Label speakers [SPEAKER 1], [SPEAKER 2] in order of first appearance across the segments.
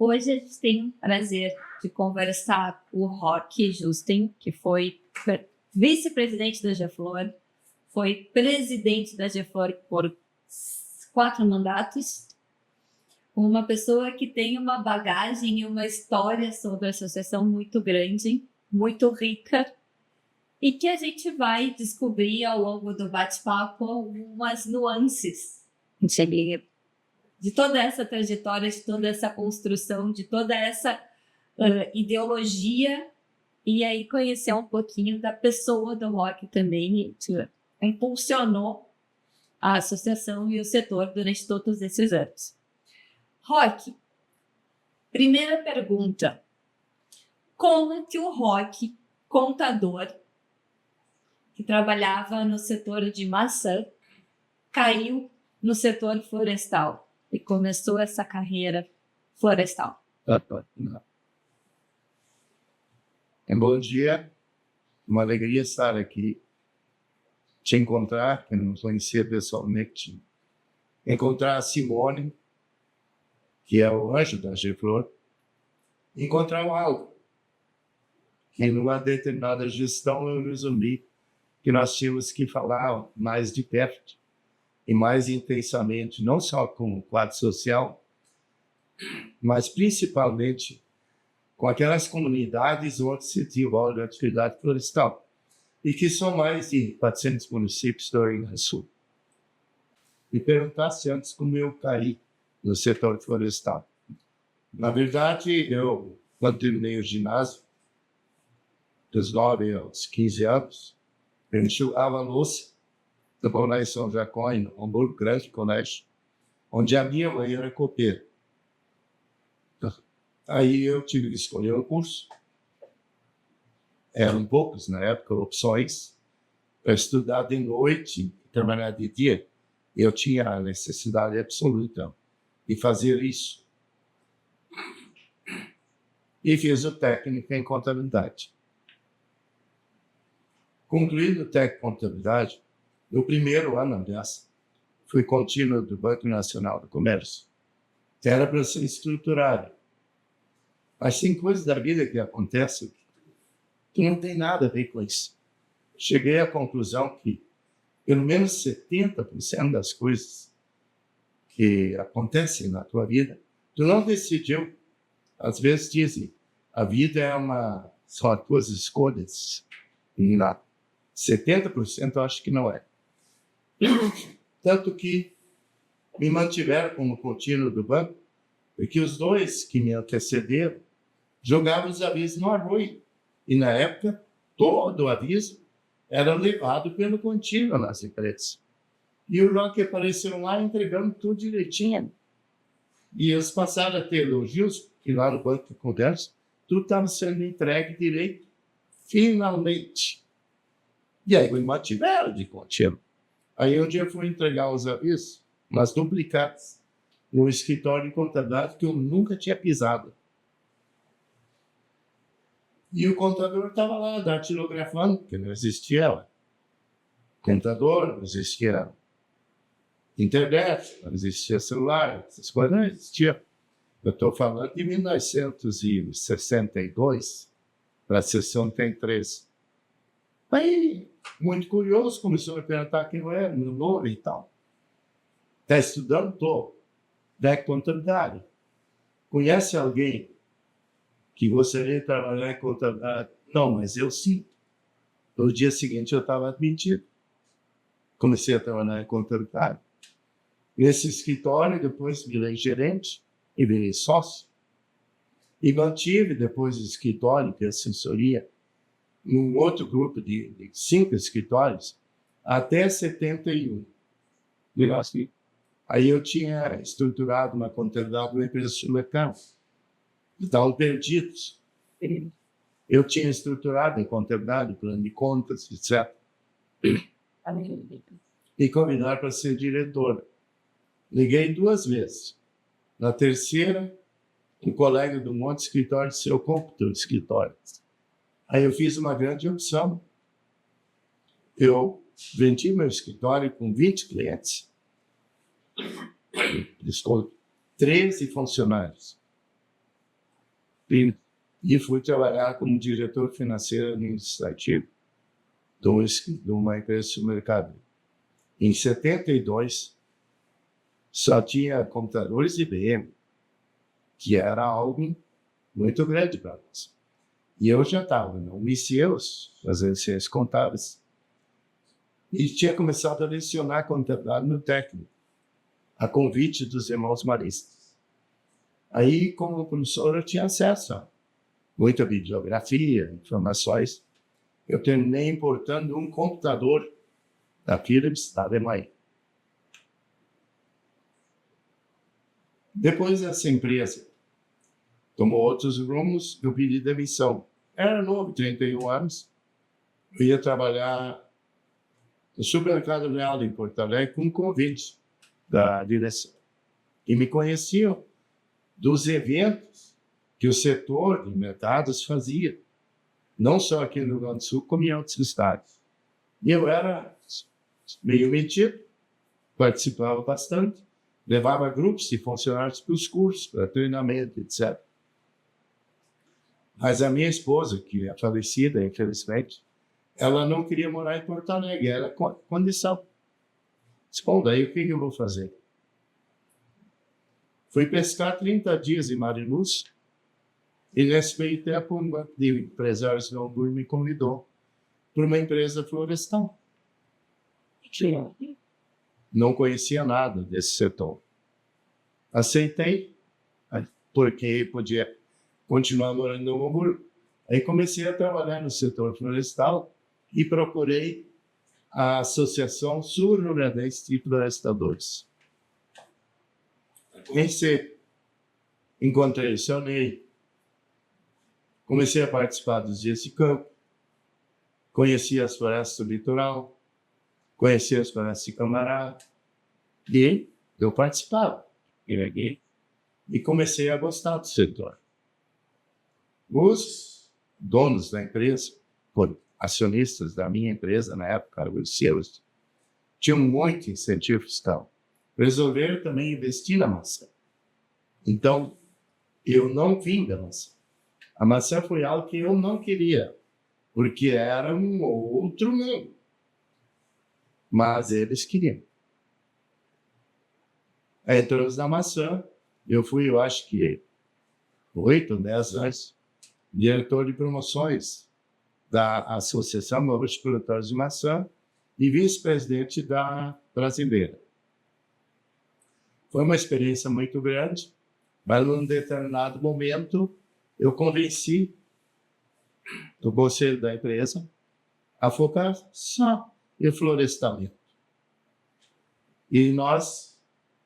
[SPEAKER 1] Hoje a gente tem o prazer de conversar com o Roque Justin, que foi vice-presidente da Geflor, foi presidente da Geflor por 4 mandatos, uma pessoa que tem uma bagagem e uma história sobre a associação muito grande, muito rica, e que a gente vai descobrir ao longo do bate-papo algumas nuances de toda essa trajetória, de toda essa construção, de toda essa ideologia, e aí conhecer um pouquinho da pessoa do Roque também, que impulsionou a associação e o setor durante todos esses anos. Roque, primeira pergunta. Como é que o Roque, contador, que trabalhava no setor de maçã, caiu no setor florestal e começou essa carreira florestal?
[SPEAKER 2] Bom dia, uma alegria estar aqui, te encontrar, que não conhecia pessoalmente, encontrar a Simone, que é o anjo da Geflor, encontrar o Aldo, que numa determinada gestão eu resumi que nós tínhamos que falar mais de perto e mais intensamente, não só com o quadro social, mas principalmente com aquelas comunidades onde se desenvolve a atividade florestal, e que são mais de 400 municípios do Rio Grande do Sul. Me perguntasse antes como eu caí no setor florestal. Na verdade, eu, quando terminei o ginásio, dos 9 aos 15 anos, eu enxugava a louça do colégio São Jacó, em Hamburgo, grande colégio, onde a minha mãe era copeira. Aí eu tive que escolher um curso. Eram poucos, na época, opções para estudar de noite e trabalhar de dia. Eu tinha a necessidade absoluta de fazer isso. E fiz o técnico em contabilidade. Concluído o técnico em contabilidade, no primeiro ano, aliás, fui contínuo do Banco Nacional do Comércio, que era para ser estruturado. Mas tem coisas da vida que acontecem que não tem nada a ver com isso. Cheguei à conclusão que pelo menos 70% das coisas que acontecem na tua vida, tu não decidiu. Às vezes dizem, a vida são as tuas escolhas. E lá, 70% eu acho que não é. Tanto que me mantiveram como contínuo do banco, porque os 2 que me antecederam jogavam os avisos no arroio. E, na época, todo o aviso era levado pelo contínuo nas empresas. E o Roque apareceu lá entregando tudo direitinho. E eles passaram a ter elogios, que lá no Banco de Comércio, tudo estava sendo entregue direito, finalmente. E aí me mantiveram de contínuo. Aí um dia eu fui entregar os avisos, umas duplicadas, no escritório de contabilidade que eu nunca tinha pisado. E o contador estava lá, datilografando, porque não existia computador, não existia internet, não existia celular, essas coisas não existiam. Eu estou falando de 1962 para 63. Aí, muito curioso, começou a me perguntar quem eu era, meu nome e tal. Está estudando? Estou. Da contabilidade. Conhece alguém que gostaria de trabalhar em contabilidade? Não, mas eu sim. No dia seguinte eu estava admitido. Comecei a trabalhar em contabilidade. Nesse escritório, depois virei gerente e virei sócio. E mantive depois o escritório de assessoria num outro grupo de 5 escritórios até 71. Aí eu tinha estruturado uma contabilidade de uma empresa sul-americana. Estavam perdidos. Eu tinha estruturado em contabilidade, plano de contas, etc. E convidaram para ser diretora. Liguei 2 vezes. Na terceira, um colega do Monte Escritório disse, eu compro teu escritório. Aí eu fiz uma grande opção. Eu vendi meu escritório com 20 clientes. Desculpe, 13 funcionários. E fui trabalhar como diretor financeiro administrativo de uma empresa de supermercado. Em 72, só tinha computadores IBM, que era algo muito grande para nós. E eu já estava no ICEUS, fazendo ciências contábeis, e tinha começado a lecionar contabilidade no técnico, a convite dos irmãos maristas. Aí, como professor, eu tinha acesso a muita bibliografia, informações. Eu terminei importando um computador da Philips, da Alemanha. Depois dessa empresa tomou outros rumos, eu pedi demissão. Era novo, 31 anos. Eu ia trabalhar no supermercado Real em Porto Alegre com um convite da direção. E me conheciam dos eventos que o setor de mercados fazia, não só aqui no Rio Grande do Sul, como em outros estados. E eu era meio metido, participava bastante, levava grupos de funcionários para os cursos, para treinamento, etc. Mas a minha esposa, que é falecida, infelizmente, ela não queria morar em Porto Alegre, era condição. Bom, daí o que eu vou fazer? Fui pescar 30 dias em Mariluz, e nesse meio tempo um grupo de empresários de Hamburgo me convidou para uma empresa florestal. Não conhecia nada desse setor. Aceitei, porque podia continuar morando no Hamburgo. Aí comecei a trabalhar no setor florestal e procurei a Associação Sul-Rio-Grandense de Florestadores. Conheci, encontrei o seu Ney, comecei a participar dos dias de campo, conheci as florestas do litoral, conheci as florestas de Camará, e eu participava. E comecei a gostar do setor. Os donos da empresa, acionistas da minha empresa na época, os CEOs, tinham muito incentivo fiscal. Resolveram também investir na maçã. Então, eu não vim da maçã. A maçã foi algo que eu não queria, porque era um outro mundo. Mas eles queriam. Aí entramos na maçã, eu fui, eu acho que 8 ou 10 anos, diretor de promoções da Associação Móveis Produtores de Maçã e vice-presidente da Brasileira. Foi uma experiência muito grande, mas num determinado momento eu convenci o conselho da empresa a focar só em florestamento. E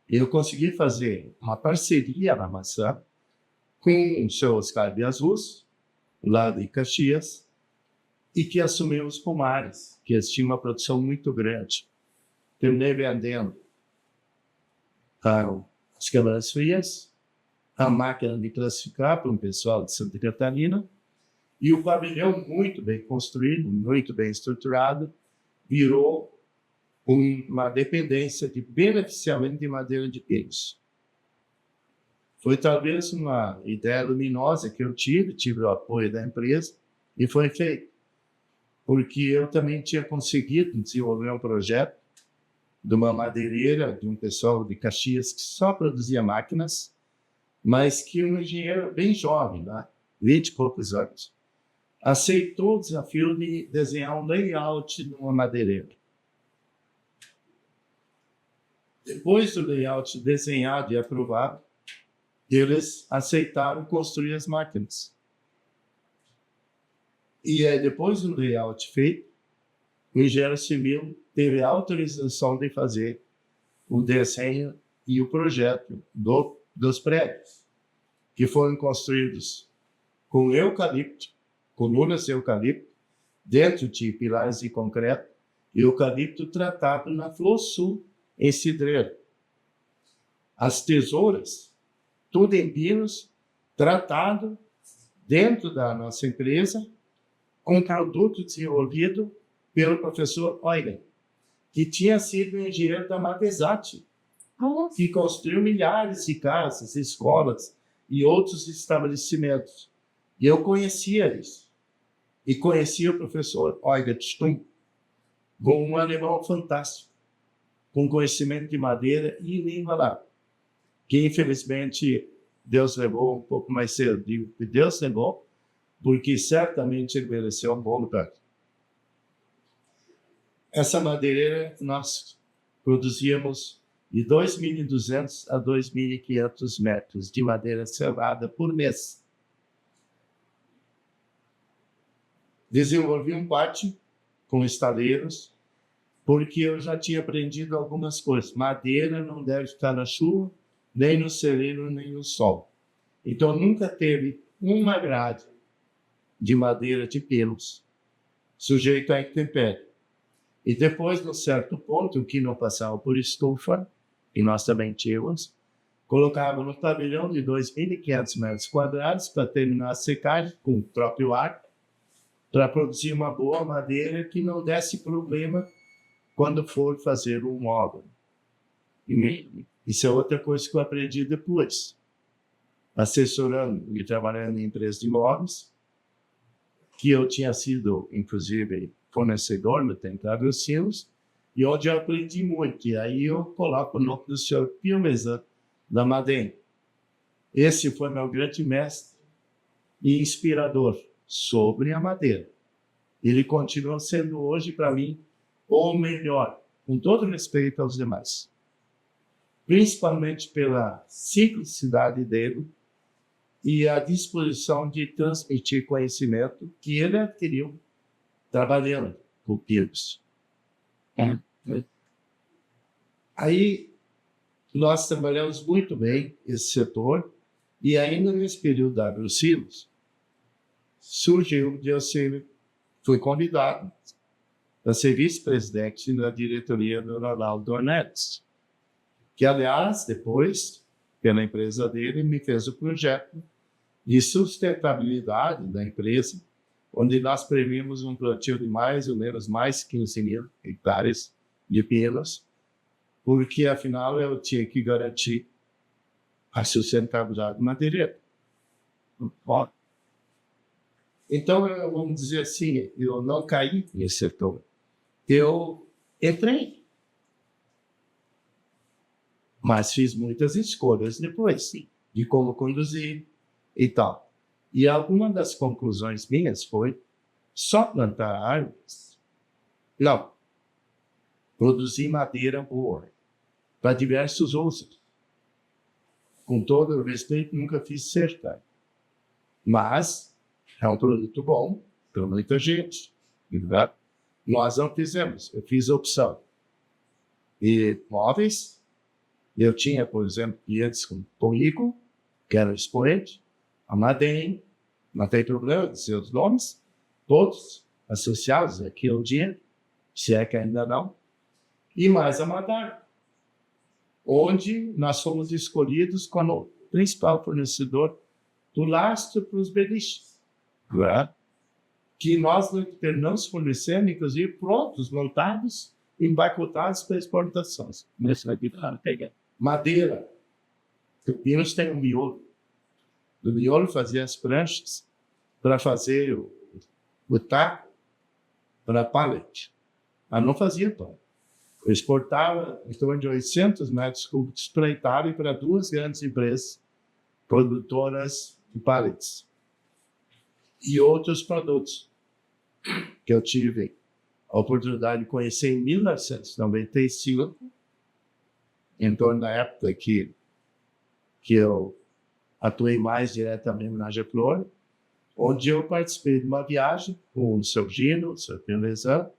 [SPEAKER 2] eu consegui fazer uma parceria na maçã com o seu Oscar de Azus, lá de Caxias, e que assumiu os pomares, que eles tinham uma produção muito grande. Terminei vendendo as câmaras frias, a máquina de classificar para um pessoal de Santa Catarina, e o pavilhão muito bem construído, muito bem estruturado, virou uma dependência de beneficiamento de madeira de peixe. Foi talvez uma ideia luminosa que eu tive o apoio da empresa, e foi feito. Porque eu também tinha conseguido desenvolver um projeto de uma madeireira, de um pessoal de Caxias que só produzia máquinas, mas que um engenheiro bem jovem, 20 e poucos anos, aceitou o desafio de desenhar um layout de uma madeireira. Depois do layout desenhado e aprovado, eles aceitaram construir as máquinas. E depois do layout feito, o engenheiro civil teve a autorização de fazer o desenho e o projeto dos prédios, que foram construídos com eucalipto, colunas de eucalipto, dentro de pilares de concreto, e eucalipto tratado na Flor Sul, em cidreiro. As tesouras, tudo em pinos, tratado dentro da nossa empresa, com produto desenvolvido pelo professor Euler, que tinha sido engenheiro da Mavesat, que construiu milhares de casas, escolas e outros estabelecimentos E eu conhecia isso. E conhecia o professor Eugen Stumm, com um alemão fantástico, com conhecimento de madeira e língua lá, que infelizmente Deus levou um pouco mais cedo. Digo que Deus levou, porque certamente ele mereceu um bom lugar. Essa madeireira nós produzíamos de 2.200 a 2.500 metros de madeira serrada por mês. Desenvolvi um pátio com estaleiros, porque eu já tinha aprendido algumas coisas. Madeira não deve ficar na chuva, nem no sereno, nem no sol. Então nunca teve uma grade de madeira de pelos sujeito à intempérie. E depois, num certo ponto, o que não passava por estufa, e nós também tínhamos, colocava no pavilhão de 2.500 metros quadrados para terminar a secagem com o próprio ar, para produzir uma boa madeira que não desse problema quando for fazer um móvel. Isso é outra coisa que eu aprendi depois, assessorando e trabalhando em empresas de imóveis, que eu tinha sido, inclusive, fornecedor no tempo da Agrossilos, e onde eu aprendi muito. E aí eu coloco o nome do senhor Pilmesan da Madem. Esse foi meu grande mestre e inspirador sobre a madeira. Ele continua sendo hoje, para mim, o melhor, com todo respeito aos demais. Principalmente pela simplicidade dele e a disposição de transmitir conhecimento que ele adquiriu trabalhando com pinos. Aí nós trabalhamos muito bem esse setor, e ainda nesse período da Agrossilos, surgiu de eu fui convidado para ser vice-presidente da diretoria do Ronaldo Ornelas, que, aliás, depois, pela empresa dele, me fez o projeto de sustentabilidade da empresa, onde nós previmos um plantio de mais ou menos 15.000 hectares de pinos, porque, afinal, eu tinha que garantir a sustentabilidade madeireira. Então, vamos dizer assim, eu não caí nesse setor. Eu entrei, mas fiz muitas escolhas depois, sim, de como conduzir e tal. E alguma das conclusões minhas foi só plantar árvores? Não. Produzir madeira boa para diversos usos. Com todo o respeito, nunca fiz cerca. Mas é um produto bom para muita gente. Verdade? Nós não fizemos. Eu fiz a opção. E móveis, eu tinha, por exemplo, clientes com Toigo, que era o expoente, a Madem, não tem problema de seus nomes, todos associados aqui ao dinheiro, se é que ainda não, e mais a Madar, onde nós fomos escolhidos como principal fornecedor do lastro para os beliches, que nós terminamos fornecendo, inclusive, prontos, montados, empacotados para exportações. Madeira. O pinos tem um miolo. Do miolo fazia as pranchas para fazer o taco para pallet. Mas não fazia pão. Eu exportava em torno de 800 metros cúbicos para a Itália e para duas grandes empresas produtoras de pallets. E outros produtos que eu tive a oportunidade de conhecer em 1995, em torno da época que eu atuei mais diretamente na Geflor, onde eu participei de uma viagem com o seu Gino, o seu Pilmesan,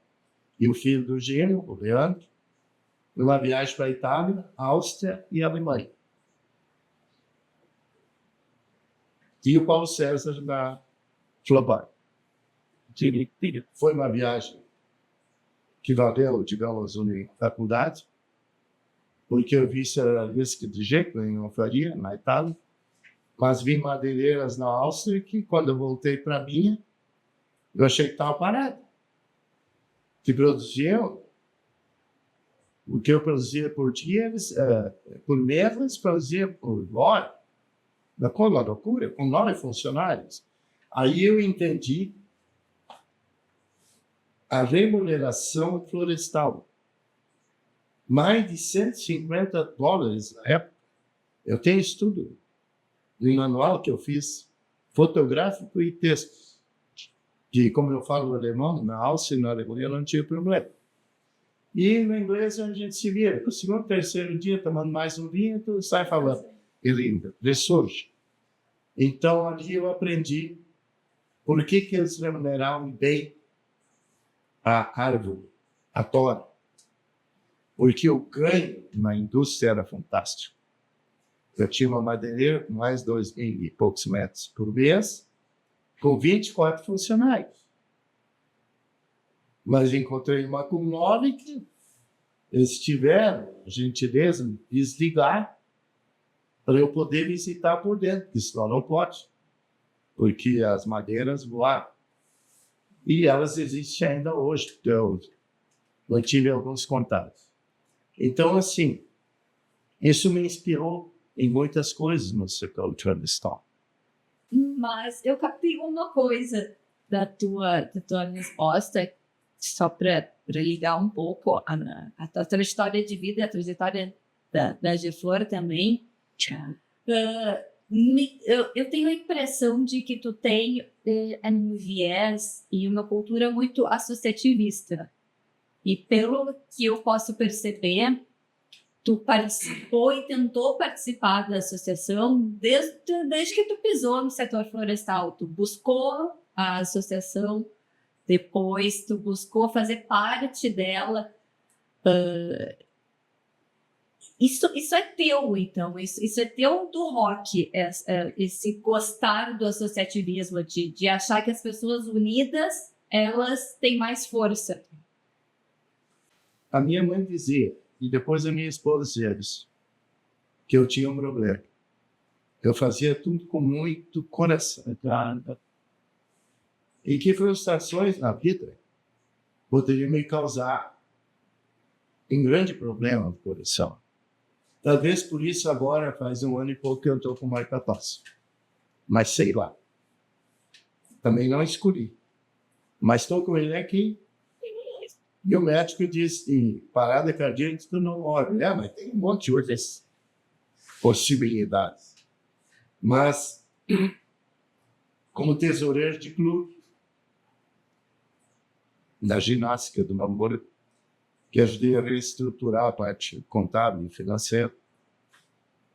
[SPEAKER 2] e o filho do Gino, o Leandro, numa viagem para a Itália, Áustria e Alemanha. E o Paulo César da Flobart. Foi uma viagem que valeu, digamos, uma faculdade, porque eu vi cerealista de jeito nenhum faria na Itália, mas vi madeireiras na Áustria que, quando eu voltei para a minha, eu achei que estava parado. Que produziam o que eu produzia por dia, por mês, produzia por hora. Com uma loucura, com 9 funcionários. Aí eu entendi a remuneração florestal. Mais de $150 na época. Eu tenho estudo no manual que eu fiz, fotográfico e texto. Que, como eu falo alemão, na Áustria e na Alemanha não tinha problema. E no inglês a gente se vira. No segundo, terceiro dia, tomando mais um vinho, tu sai falando. Ele ressurge. Então, ali eu aprendi por que eles remuneravam bem a árvore, a tora. Porque o ganho na indústria era fantástico. Eu tinha uma madeireira com mais 2.000 e poucos metros por mês, com 24 funcionários. Mas encontrei uma com 9 que eles tiveram a gentileza de desligar para eu poder visitar por dentro, porque senão não pode, porque as madeiras voaram. E elas existem ainda hoje, eu tive alguns contatos. Então, assim, isso me inspirou em muitas coisas no setor florestal.
[SPEAKER 1] Mas eu captei uma coisa da tua resposta, só para ligar um pouco a tua trajetória de vida, a trajetória da Geflor também. Eu tenho a impressão de que tu tem um viés e uma cultura muito associativista. E pelo que eu posso perceber, tu participou e tentou participar da associação desde que tu pisou no setor florestal. Tu buscou a associação, depois tu buscou fazer parte dela. Isso é teu, então. Isso é teu do rock, esse gostar do associativismo, de achar que as pessoas unidas, elas têm mais força.
[SPEAKER 2] A minha mãe dizia, e depois a minha esposa dizia isso, que eu tinha um problema. Eu fazia tudo com muito coração. E que frustrações na vida poderiam me causar um grande problema no coração. Talvez por isso agora, faz 1 ano e pouco que eu estou com marca-tosse. Mas sei lá. Também não escolhi. Mas estou com ele aqui. E o médico disse, parada cardíaca, tu não morre. Mas tem um monte de outras possibilidades. Mas, como tesoureiro de clube, da ginástica do namoro, que ajudei a reestruturar a parte contábil e financeira.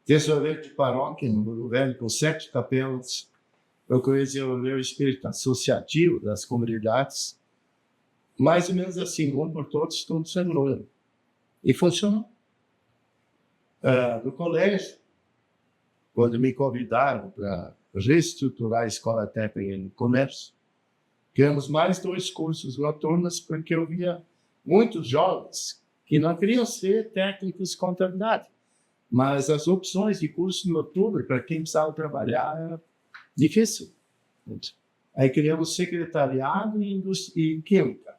[SPEAKER 2] Tesoureiro de paróquia, no Muro Velho, com 7 capelas, procurei desenvolver o espírito associativo das comunidades, mais ou menos assim, um por todos sendo. E funcionou. No colégio, quando me convidaram para reestruturar a escola técnica em comércio, criamos mais 2 cursos noturnos, porque eu via muitos jovens que não queriam ser técnicos de contabilidade, mas as opções de curso noturno para quem precisava trabalhar era difícil. Aí criamos secretariado e química.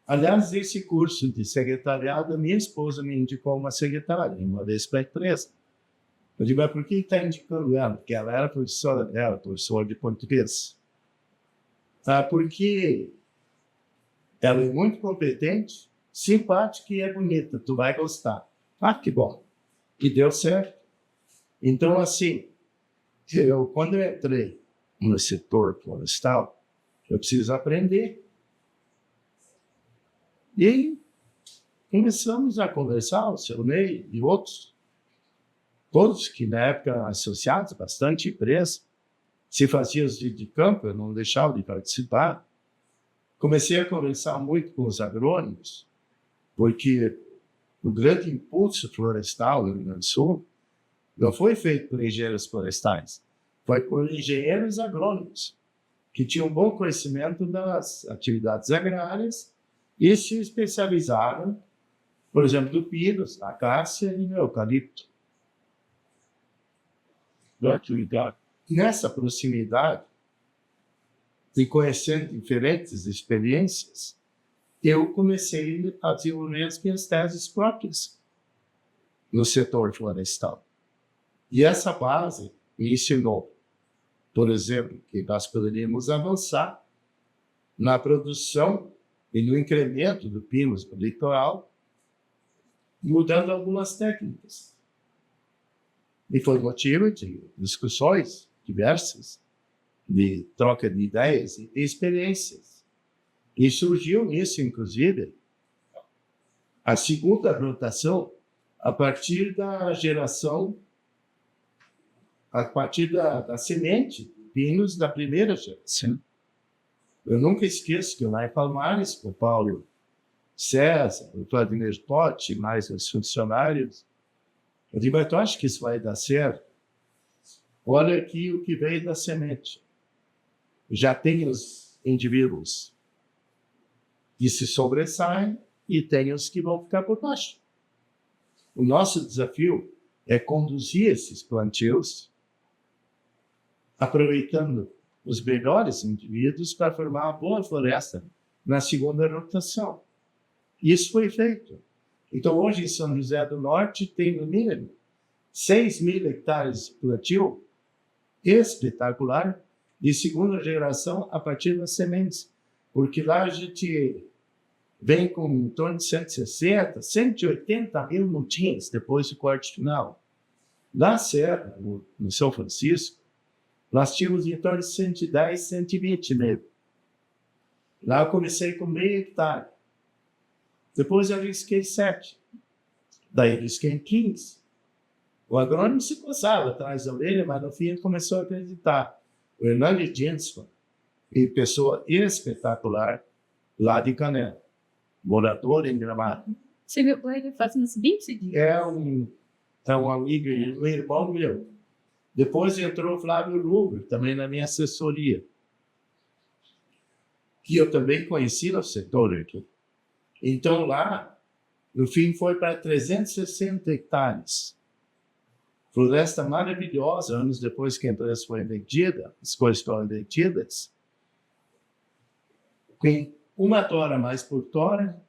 [SPEAKER 2] Aliás, esse curso de secretariado, a minha esposa me indicou uma secretária, uma vez para a empresa. Eu digo, mas por que está indicando ela? Porque ela era professora dela, professora de português. Porque ela é muito competente, simpática e é bonita, tu vai gostar. Que bom. E deu certo. Então, assim, quando eu entrei no setor florestal, eu preciso aprender. E começamos a conversar, o seu Ney e outros, todos que na época eram associados, bastante empresa, se faziam de campo, eu não deixava de participar. Comecei a conversar muito com os agrônomos, porque o grande impulso florestal do Rio Grande do Sul não foi feito por engenheiros florestais, foi por engenheiros agrônomos, que tinham bom conhecimento das atividades agrárias e se especializaram, por exemplo, do pinos, da acácia e no eucalipto. Nessa proximidade, e conhecendo diferentes experiências, eu comecei a desenvolver as minhas teses próprias no setor florestal. E essa base me ensinou por exemplo, que nós poderíamos avançar na produção e no incremento do pinus no litoral, mudando algumas técnicas. E foi motivo de discussões diversas, de troca de ideias e de experiências. E surgiu isso, inclusive, a segunda rotação a partir da geração, a partir da semente de pinos da primeira geração. Eu nunca esqueço que lá em Palmares, com o Paulo César, o Vladimir Totti, mais os funcionários, eu digo, mas tu acha que isso vai dar certo? Olha aqui o que veio da semente. Já tem os indivíduos que se sobressaem e tem os que vão ficar por baixo. O nosso desafio é conduzir esses plantios, aproveitando os melhores indivíduos para formar uma boa floresta na segunda rotação. Isso foi feito. Então, hoje, em São José do Norte, tem no mínimo 6.000 hectares de plantio espetacular de segunda geração a partir das sementes. Porque lá a gente vem com em torno de 160, 180 mil mutinhas depois do corte final. Na Serra, no São Francisco, nós tínhamos em torno de 110, 120 mil. Lá eu comecei com meio hectare. Depois eu risquei 7. Daí eu risquei 15. O agrônomo se coçava atrás da orelha, mas no fim ele começou a acreditar. O Hernani Jensman, e pessoa espetacular lá de Canela, morador em Gramado.
[SPEAKER 1] Você viu ele fazendo esse bico?
[SPEAKER 2] É um amigo e um irmão meu. Depois entrou o Flávio Luber, também na minha assessoria, que eu também conheci no setor aqui. Então lá, no fim, foi para 360 hectares. Floresta maravilhosa, anos depois que a empresa foi vendida, as coisas foram vendidas, com uma tora mais por tora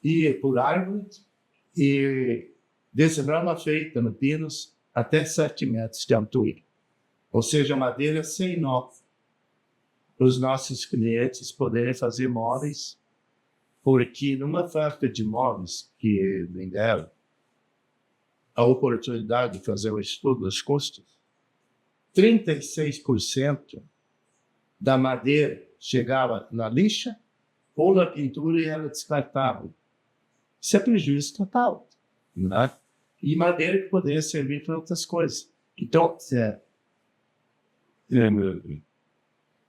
[SPEAKER 2] e por árvore, e desgrama feita no pinos até 7 metros de altura. Ou seja, madeira sem nó, para os nossos clientes poderem fazer móveis, porque numa fábrica de móveis que me deram a oportunidade de fazer o estudo dos custos, 36% da madeira chegava na lixa ou na pintura e era descartável. Isso é prejuízo total, né? E madeira que poderia servir para outras coisas. Então,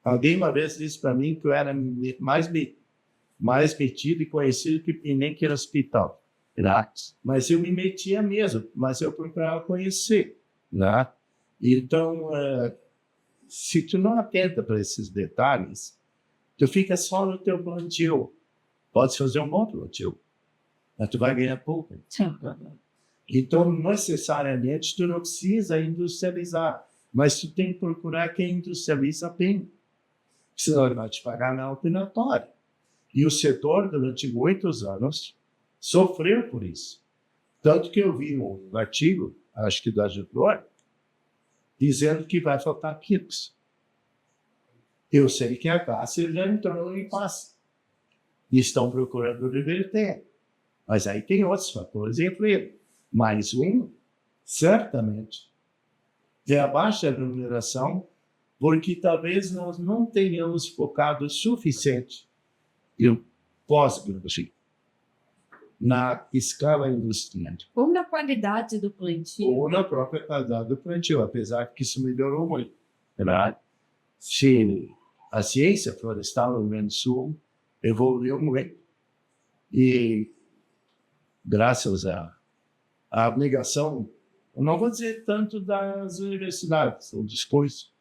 [SPEAKER 2] alguém uma vez disse para mim que eu era mais metido e conhecido que nem que era hospital. Mas eu me metia mesmo, mas eu procurava conhecer, né? Então, se tu não atenta para esses detalhes, tu fica só no teu plantio. Pode fazer um bom plantio, mas tu vai ganhar pouco. Então, necessariamente, tu não precisa industrializar, mas tu tem que procurar quem industrializa bem. Senão ele vai te pagar na alpinatória. E o setor, durante muitos anos, sofreu por isso. Tanto que eu vi um artigo, acho que da Getlor, dizendo que vai faltar pinos. Eu sei que a classe já entrou no impasse. E estão procurando reverter. Mas aí tem outros fatores de emprego. Mais um, certamente, é a baixa remuneração, porque talvez nós não tenhamos focado o suficiente em pós-graduação na escala industrial.
[SPEAKER 1] Ou na qualidade do plantio.
[SPEAKER 2] Ou na própria qualidade do plantio, apesar que isso melhorou muito. Né? Se a ciência florestal no Rio Grande do Sul evoluiu muito. E graças à abnegação, eu não vou dizer tanto das universidades ou dos cursos,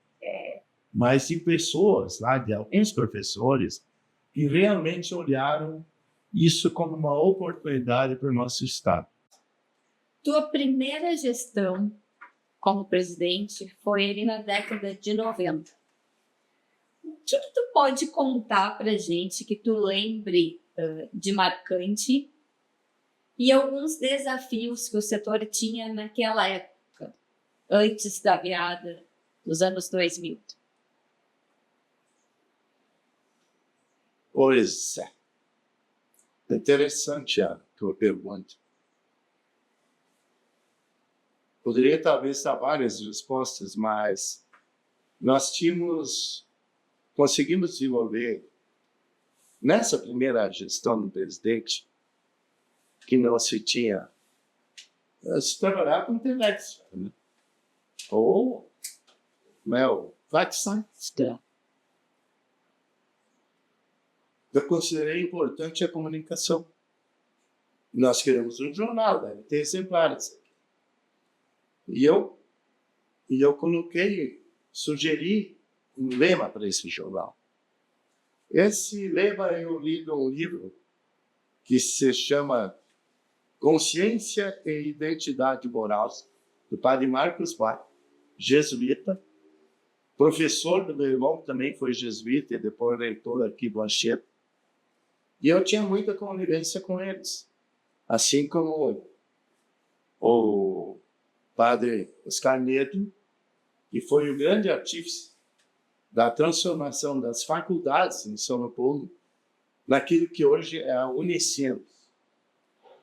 [SPEAKER 2] mas de pessoas lá, de alguns professores, que realmente olharam isso como uma oportunidade para o nosso Estado.
[SPEAKER 1] Tua primeira gestão como presidente foi ali na década de 90. O que tu pode contar para a gente que tu lembre de marcante e alguns desafios que o setor tinha naquela época, antes da virada dos anos 2000?
[SPEAKER 2] Pois é. Interessante a tua pergunta. Poderia talvez dar várias respostas, mas nós conseguimos desenvolver, nessa primeira gestão do presidente, que não se tinha, se trabalhar com telex, né? Ou Vaxan. Eu considerei importante a comunicação. Nós queremos um jornal, deve ter exemplares. E eu sugeri um lema para esse jornal. Esse lema eu li num livro que se chama Consciência e Identidade Moral, do padre Marcos Bach, jesuíta, professor do meu irmão, que também foi jesuíta e depois reitor aqui do Anchieta. E eu tinha muita convivência com eles, assim como o padre Oscar Neto, que foi o grande artífice da transformação das faculdades em São Paulo naquilo que hoje é a Unicinos.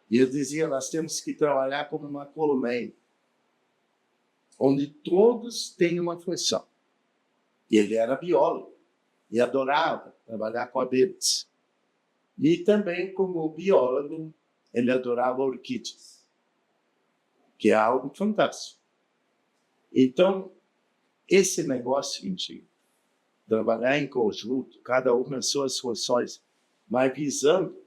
[SPEAKER 2] E eu dizia, nós temos que trabalhar como uma colmeia, onde todos têm uma função. E ele era biólogo e adorava trabalhar com abelhas. E também, como biólogo, ele adorava orquídeas, que é algo fantástico. Então, esse negócio de trabalhar em conjunto, cada um nas suas funções, mas visando,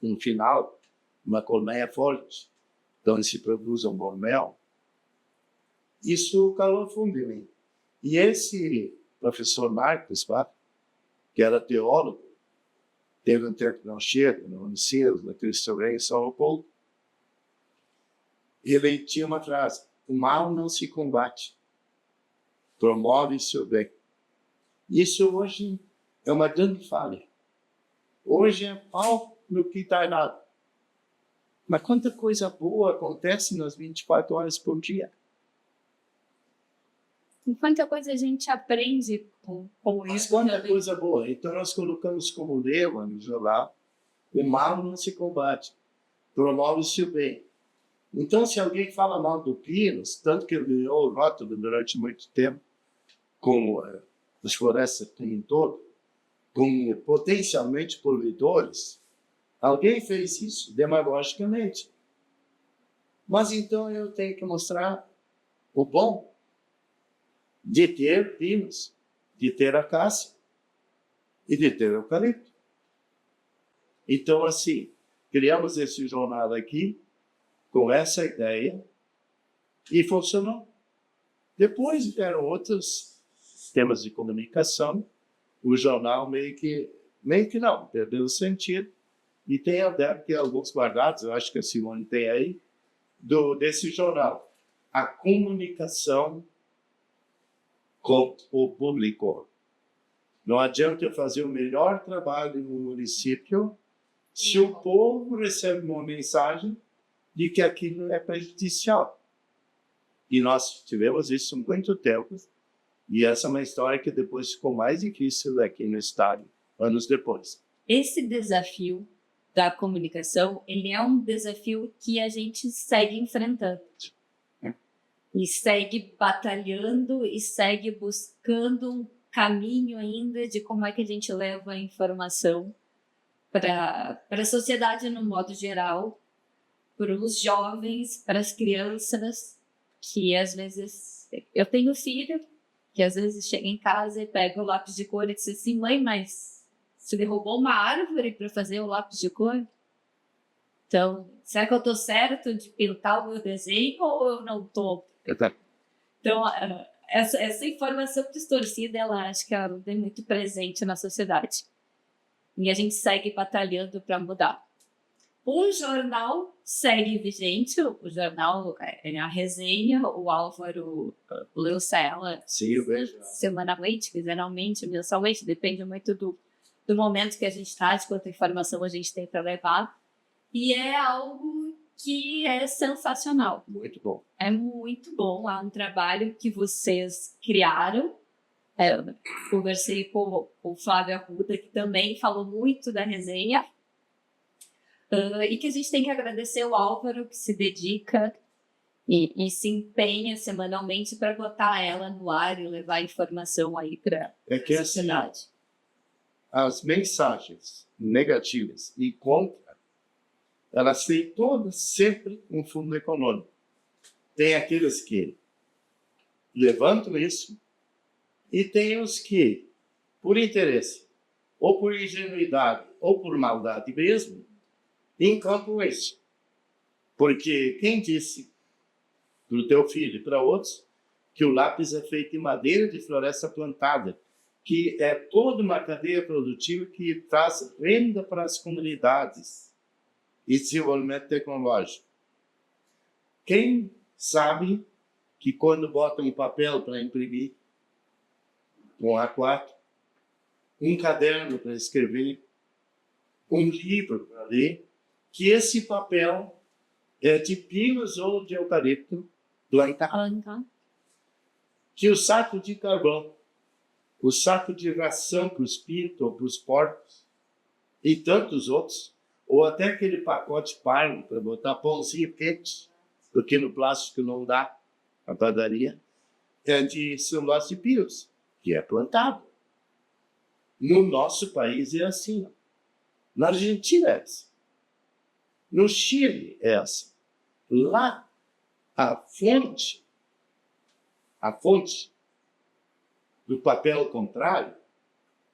[SPEAKER 2] no final, uma colmeia forte, onde se produz um bom mel, isso calou fundo em mim. E esse professor Marcos, que era teólogo, teve um tempo no Anchieta, no Unicinos, na Cristo Rei, em São Paulo, ele tinha uma frase: o mal não se combate, promove-se o bem. Isso hoje é uma grande falha. Hoje é pau no que está errado. Mas quanta coisa boa acontece nas 24 horas por dia.
[SPEAKER 1] E quanta coisa a gente aprende com
[SPEAKER 2] Mas
[SPEAKER 1] isso.
[SPEAKER 2] quanta coisa boa. Então nós colocamos como lema no jornal: o mal não se combate, promove-se o bem. Então, se alguém fala mal do Pinos, tanto que ele ganhou o rótulo durante muito tempo, como as florestas que tem em todo, com potencialmente poluidores, alguém fez isso demagogicamente. Mas então eu tenho que mostrar o bom de ter pinos, de ter acácia e de ter eucalipto. Então, assim, criamos esse jornal aqui com essa ideia e funcionou. Depois vieram outros temas de comunicação. O jornal meio que não, perdeu o sentido. E tem até alguns guardados, eu acho que a Simone tem aí, desse jornal. A comunicação com o público. Não adianta eu fazer o melhor trabalho no município se o povo recebe uma mensagem de que aquilo é prejudicial. E nós tivemos isso há muito tempo. E essa é uma história que depois ficou mais difícil aqui no estado, anos depois.
[SPEAKER 1] Esse desafio da comunicação, ele é um desafio que a gente segue enfrentando. E segue batalhando e segue buscando um caminho ainda de como é que a gente leva a informação para a sociedade no modo geral, para os jovens, para as crianças, que às vezes... Eu tenho filho que às vezes chega em casa e pega o lápis de cor e diz assim: mãe, mas você derrubou uma árvore para fazer o lápis de cor? Então, será que eu estou certo de pintar o meu desenho ou eu não estou? Então, essa informação distorcida, acho que ela é muito presente na sociedade. E a gente segue batalhando para mudar. O jornal segue vigente, o jornal é a resenha, o Álvaro leu ela semanalmente, quinzenalmente, mensalmente, depende muito do momento que a gente está, de quanta informação a gente tem para levar. E é algo que é sensacional.
[SPEAKER 2] Muito bom.
[SPEAKER 1] É muito bom, é um trabalho que vocês criaram. Eu conversei com o Flávio Arruda, que também falou muito da resenha, e que a gente tem que agradecer o Álvaro, que se dedica e se empenha semanalmente para botar ela no ar e levar informação aí para
[SPEAKER 2] É que
[SPEAKER 1] a
[SPEAKER 2] assim,
[SPEAKER 1] sociedade.
[SPEAKER 2] as mensagens negativas e contra, elas têm todas sempre um fundo econômico. Tem aqueles que levantam isso e tem os que, por interesse, ou por ingenuidade, ou por maldade mesmo, encampam isso. Porque quem disse para o teu filho e para outros que o lápis é feito em madeira de floresta plantada, que é toda uma cadeia produtiva que traz renda para as comunidades e desenvolvimento tecnológico. Quem sabe que quando bota um papel para imprimir, um A4, um caderno para escrever, um livro para ler, que esse papel é de pinos ou de eucalipto do Ancá, que o saco de carvão, o saco de ração para os pintos ou para os porcos e tantos outros, ou até aquele pacote pardo para botar pãozinho quente, porque no plástico não dá, a padaria, é de celulose de pinos, que é plantado. No nosso país é assim. Na Argentina é assim. No Chile é assim. Lá, a fonte do papel contrário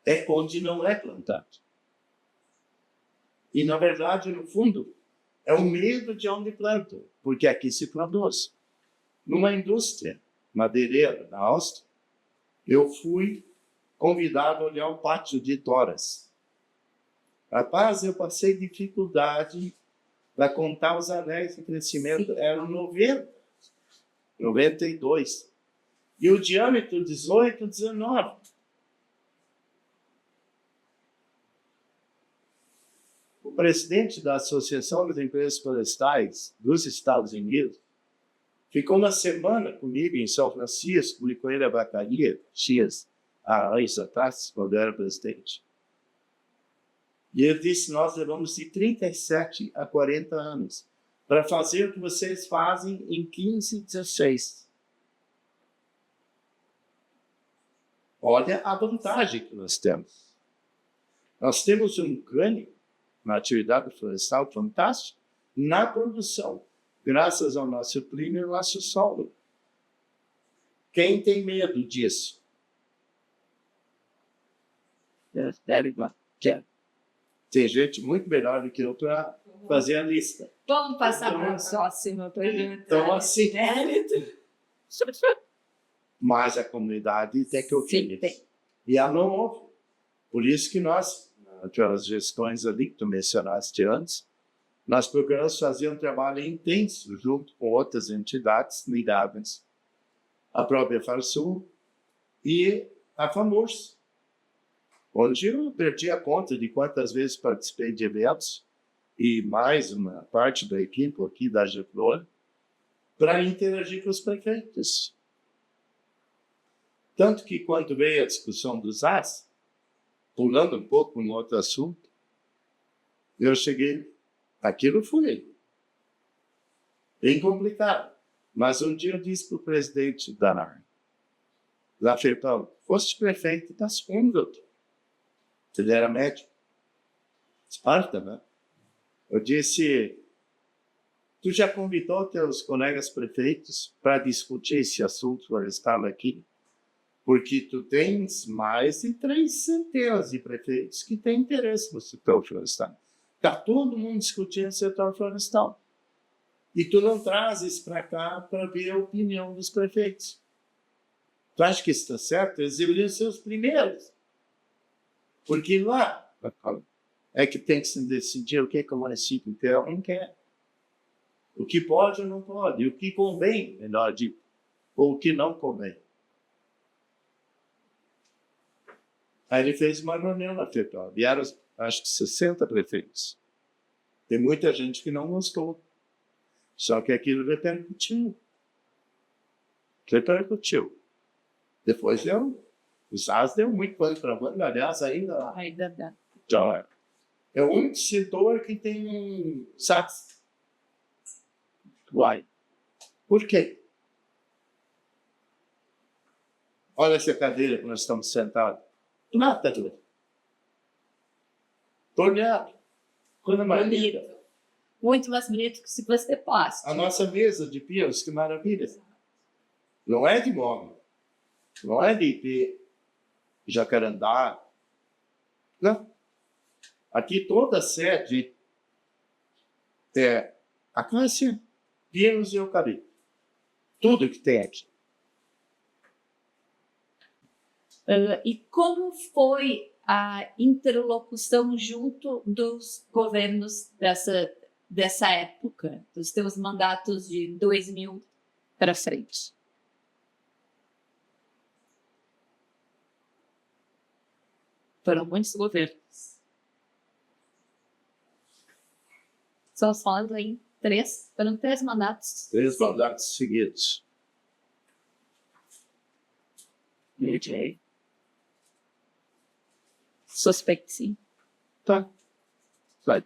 [SPEAKER 2] é onde não é plantado. E, na verdade, no fundo, é o medo de onde plantam, porque aqui se produz. Numa indústria madeireira na Áustria, eu fui convidado a olhar o pátio de toras. Rapaz, eu passei dificuldade para contar os anéis de crescimento. Eram 90, 92. E o diâmetro 18, 19. O presidente da Associação das Empresas Florestais dos Estados Unidos ficou uma semana comigo em São Francisco, publicou ele a vacaria, há anos atrás, quando eu era presidente. E ele disse, nós levamos de 37 a 40 anos para fazer o que vocês fazem em 15, 16. Olha a vantagem que nós temos. Nós temos um ganho na atividade florestal fantástico na produção, graças ao nosso clima e ao nosso solo. Quem tem medo disso? Tem gente muito melhor do que eu para fazer a lista.
[SPEAKER 1] Vamos passar para o próximo pergunta.
[SPEAKER 2] Então, assim, mas a comunidade tem que ouvir isso. E ela não ouve. Por isso que nós, aquelas gestões ali que tu mencionaste antes, nós procuramos fazer um trabalho intenso junto com outras entidades ligadas, a própria Farsul e a FAMURS, onde eu perdi a conta de quantas vezes participei de eventos e mais uma parte da equipe aqui da GEFLOR para interagir com os prefeitos. Tanto que quando veio a discussão dos AS, pulando um pouco no outro assunto, eu cheguei, aquilo foi bem complicado. Mas um dia eu disse para o presidente da ANAR, lá Felipão, foste prefeito da segunda, doutor. Ele era médico. Esparta, né? Eu disse, tu já convidou teus colegas prefeitos para discutir esse assunto florestal aqui? Porque tu tens mais de 3 centenas de prefeitos que têm interesse no setor florestal. Está todo mundo discutindo o setor florestal. E tu não trazes para cá para ver a opinião dos prefeitos. Tu acha que isso está certo? Eles deveriam ser os primeiros. Porque lá é que tem que se decidir o que o município quer ou não quer. O que pode ou não pode. O que convém, melhor dito. Ou o que não convém. Aí ele fez uma reunião na FEPAL. Vieram, acho que 60 prefeitos. Tem muita gente que não gostou. Só que aquilo repercutiu. Depois o SAS deu muito pano para banda, aliás, ainda.
[SPEAKER 1] Ainda dá.
[SPEAKER 2] Então, é o único setor que tem SAS. Uai. Por quê? Olha essa cadeira que nós estamos sentados. Nada, torneado. Coisa mais linda.
[SPEAKER 1] Muito mais bonito que se fosse de plástico.
[SPEAKER 2] A nossa mesa de pianos, que maravilha. Não é de móvel. Não é de IP, jacarandá. Não. Aqui toda a sede é acácia, pianos e eucalipto. Tudo que tem aqui.
[SPEAKER 1] E como foi a interlocução junto dos governos dessa época, dos teus mandatos de 2000 para frente? Foram muitos governos. Estamos falando em foram 3 mandatos.
[SPEAKER 2] 3 mandatos seguidos.
[SPEAKER 1] Ok. Suspeito, sim.
[SPEAKER 2] Tá. Vai.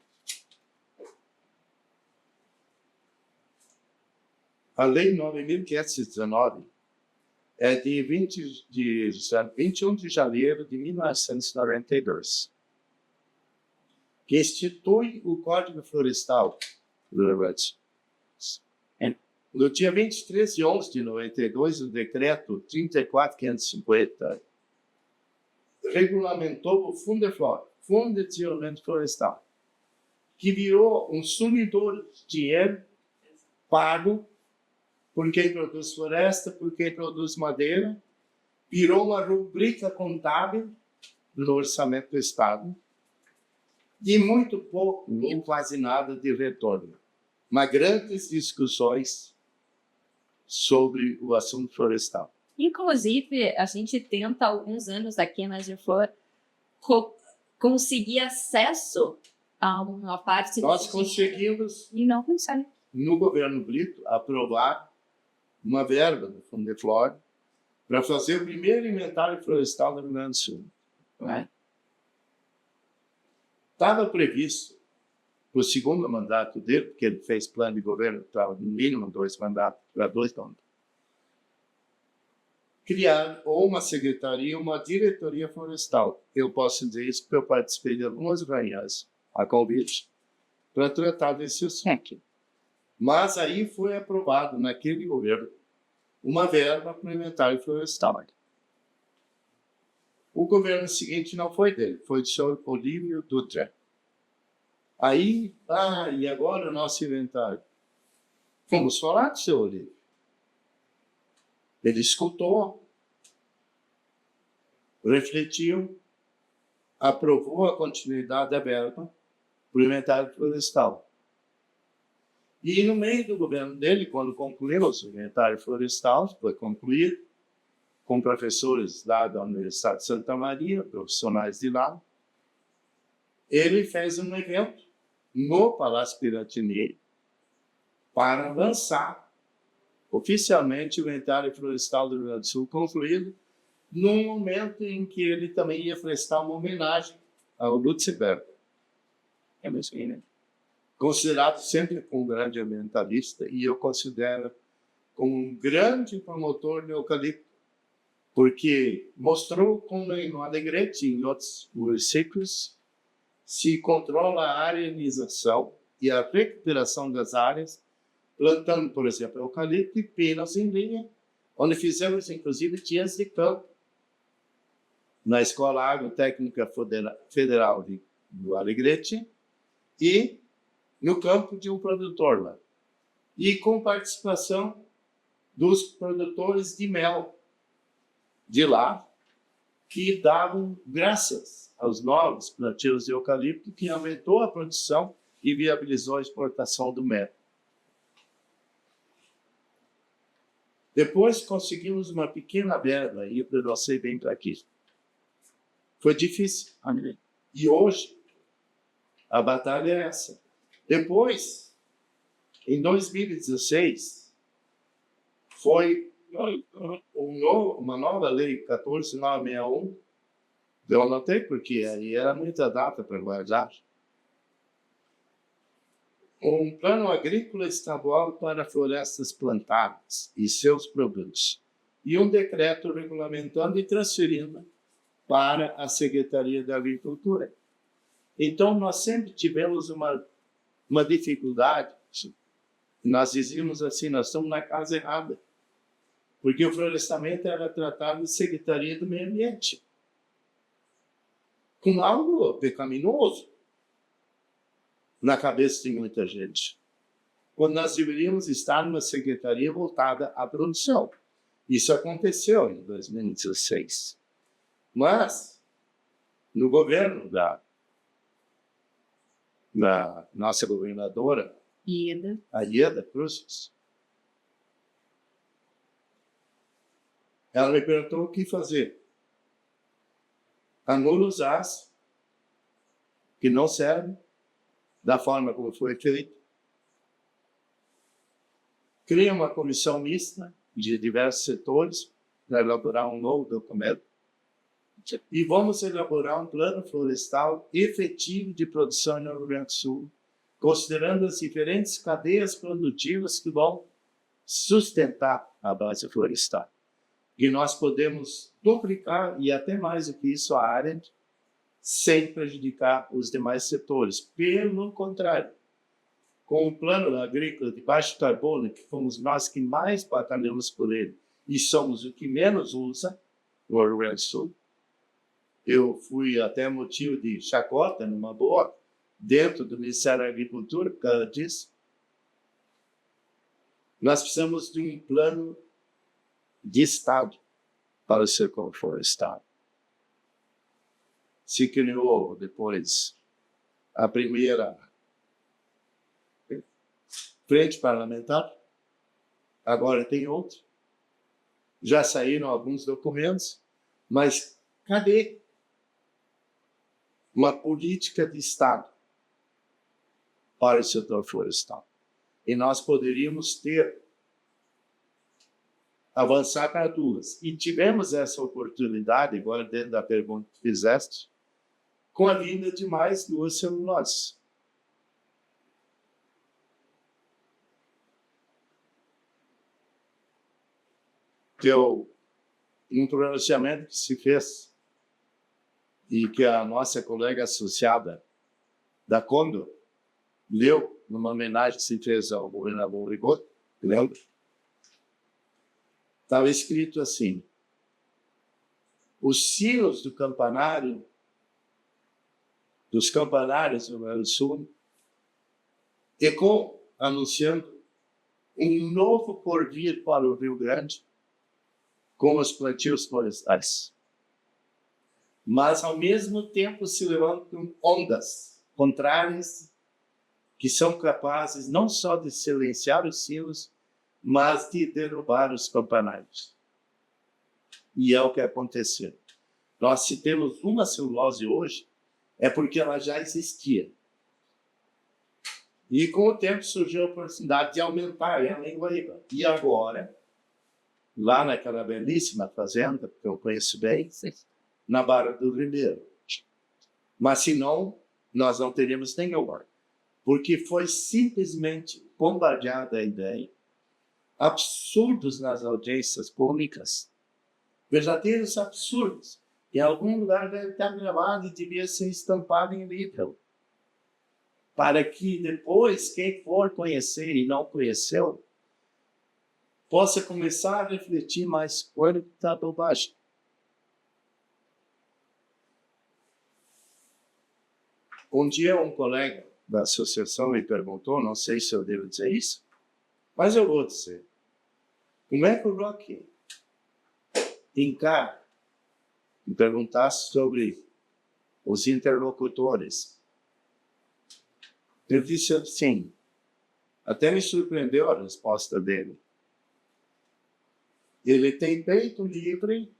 [SPEAKER 2] A Lei 9.519 é de 21 de janeiro de 1992, que institui o Código Florestal. No dia 23 de 11 de 92, o decreto 34.550 regulamentou o Fundeflor, Fundo de Desenvolvimento Florestal, que virou um sumidor de dinheiro pago por quem produz floresta, por quem produz madeira, virou uma rubrica contábil no orçamento do Estado e muito pouco ou quase nada de retorno. Mas grandes discussões sobre o assunto florestal.
[SPEAKER 1] Inclusive, a gente tenta há alguns anos aqui na Agiflor conseguir acesso a uma parte...
[SPEAKER 2] Nós conseguimos,
[SPEAKER 1] e não consegue.
[SPEAKER 2] No governo Brito, aprovar uma verba do Fundeflor para fazer o primeiro inventário florestal no Rio Grande do Sul. Estava previsto, para o segundo mandato dele, porque ele fez plano de governo para no mínimo 2 mandatos, para 2 anos, criar ou uma secretaria, uma diretoria florestal. Eu posso dizer isso porque eu participei de algumas reuniões a convite para tratar desse assunto. Mas aí foi aprovado naquele governo uma verba para o inventário florestal. O governo seguinte não foi dele, foi do senhor Olívio Dutra. Aí, e agora o nosso inventário? Vamos falar do senhor Olívio. Ele escutou, refletiu, aprovou a continuidade da verba para o inventário florestal. E no meio do governo dele, quando concluiu o inventário florestal, foi concluído, com professores lá da Universidade de Santa Maria, profissionais de lá, ele fez um evento no Palácio Piratini para lançar oficialmente o inventário florestal do Rio Grande do Sul, concluído num momento em que ele também ia prestar uma homenagem ao Lutzenberg. Considerado sempre um grande ambientalista, e eu considero como um grande promotor do eucalipto, porque mostrou como no Alegrete e em outros municípios se controla a arenização e a recuperação das áreas, plantando, por exemplo, eucalipto e penas em linha, onde fizemos, inclusive, dias de campo na Escola Agrotécnica Federal do Alegrete e no campo de um produtor lá. E com participação dos produtores de mel de lá, que davam graças aos novos plantios de eucalipto, que aumentou a produção e viabilizou a exportação do mel. Depois conseguimos uma pequena verba, e eu não sei bem para aqui. Foi difícil. E hoje, a batalha é essa. Depois Em 2016, foi uma nova lei, 14.961, eu anotei porque aí era muita data para guardar. Um plano agrícola estadual para florestas plantadas e seus produtos. E um decreto regulamentando e transferindo para a Secretaria da Agricultura. Então, nós sempre tivemos uma dificuldade. Nós dizíamos assim, nós estamos na casa errada. Porque o florestamento era tratado de Secretaria do Meio Ambiente. Com algo pecaminoso na cabeça de muita gente. Quando nós deveríamos estar numa secretaria voltada à produção. Isso aconteceu em 2016. Mas, no governo da nossa governadora, a Ieda Cruz, ela me perguntou o que fazer. Anula os as que não servem da forma como foi feito. Cria uma comissão mista de diversos setores para elaborar um novo documento. E vamos elaborar um plano florestal efetivo de produção no Rio Grande do Sul, considerando as diferentes cadeias produtivas que vão sustentar a base florestal. E nós podemos duplicar, e até mais do que isso, a área, sem prejudicar os demais setores. Pelo contrário, com o plano agrícola de baixo carbono, que fomos nós que mais batalhamos por ele, e somos o que menos usa no Rio Grande do Sul, eu fui até motivo de chacota, numa boa, dentro do Ministério da Agricultura, por causa disso. Nós precisamos de um plano de Estado para o setor florestal. Se criou depois a primeira frente parlamentar, agora tem outra. Já saíram alguns documentos, mas cadê uma política de Estado para o setor florestal? E nós poderíamos avançar para duas. E tivemos essa oportunidade, agora dentro da pergunta que fizeste, com a vinda de mais duas celuloses. Um pronunciamento que se fez e que a nossa colega associada da Condor leu numa homenagem que se fez ao governador Rigoto, lembra? Estava escrito assim: os sinos do campanário, dos campanários do Rio Grande do Sul, ecoam anunciando um novo porvir para o Rio Grande com os plantios florestais. Mas, ao mesmo tempo, se levantam ondas contrárias que são capazes não só de silenciar os sinos, mas de derrubar os campanários. E é o que aconteceu. Nós, se temos uma celulose hoje, é porque ela já existia. E com o tempo surgiu a oportunidade de aumentar ela em Guaíba. E agora, lá naquela belíssima fazenda, que eu conheço bem, na Barra do Ribeiro. Mas, se não, nós não teríamos nenhuma. Porque foi simplesmente bombardeada a ideia. Absurdos nas audiências públicas. Verdadeiros absurdos. Em algum lugar deve estar gravado e devia ser estampado em livro. Para que depois, quem for conhecer e não conheceu, possa começar a refletir mais quando está bobagem. Um dia um colega da associação me perguntou, não sei se eu devo dizer isso, mas eu vou dizer. Como é que o Rocky encara e perguntar sobre os interlocutores? Ele disse assim, até me surpreendeu a resposta dele. Ele tem peito livre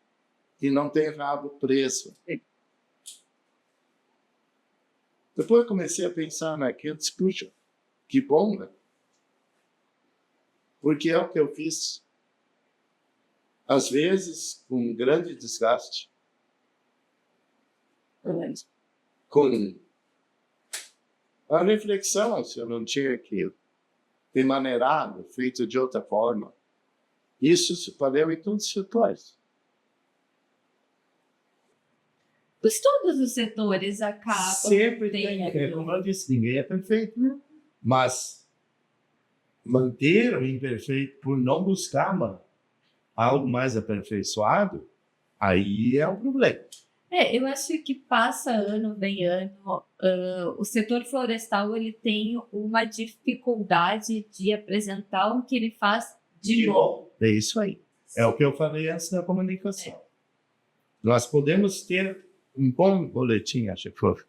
[SPEAKER 2] e não tem rabo preso. Depois eu comecei a pensar naquilo, puxa, que bom, né? porque é o que eu fiz, às vezes com grande desgaste, com a reflexão se eu não tinha que ter maneirado, feito de outra forma. Isso se valeu em todos os setores.
[SPEAKER 1] Pois todos os setores acabam.
[SPEAKER 2] Sempre tem, como eu disse, ninguém é perfeito, né? Mas manter o imperfeito por não buscar algo mais aperfeiçoado, aí é um problema.
[SPEAKER 1] Eu acho que passa ano, vem ano, o setor florestal ele tem uma dificuldade de apresentar o que ele faz de bom.
[SPEAKER 2] É isso aí. É o que eu falei antes da comunicação. Nós podemos ter um bom boletim, acho que foi,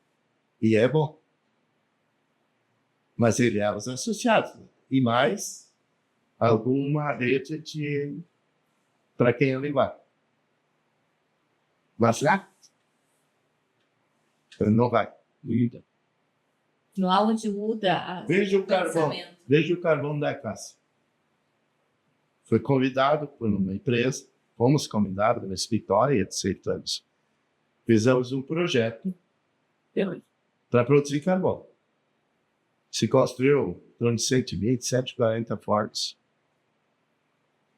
[SPEAKER 2] e é bom. Mas ele é os associados. E mais alguma rede para quem ele vai. Mas lá, não vai.
[SPEAKER 1] No onde muda
[SPEAKER 2] Veja o
[SPEAKER 1] pensamento.
[SPEAKER 2] Veja o carvão da casa. Foi convidado por uma empresa, fomos convidados pela escritório e aceitamos. Fizemos um projeto para produzir carvão. Se construiu em torno de 120, 140 fortes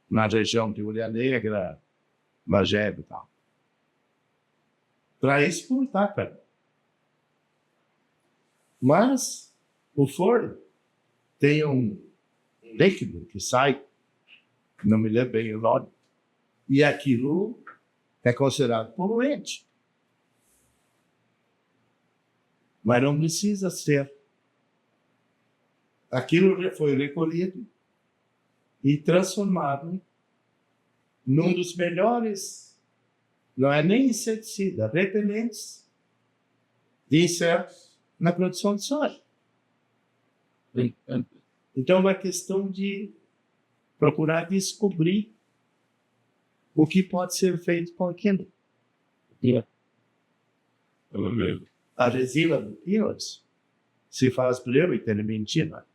[SPEAKER 2] na região de Ulha Negra, Bagé e tal. Para exportar, cara. Mas o forno tem um líquido que sai, não me lembro bem o nome, e aquilo é considerado poluente. Mas não precisa ser. Aquilo já foi recolhido e transformado num dos melhores, não é nem inseticida, repelentes de insetos na produção de soja. Então é uma questão de procurar descobrir o que pode ser feito com aquilo. A resina do pílus se faz breu e terebentina.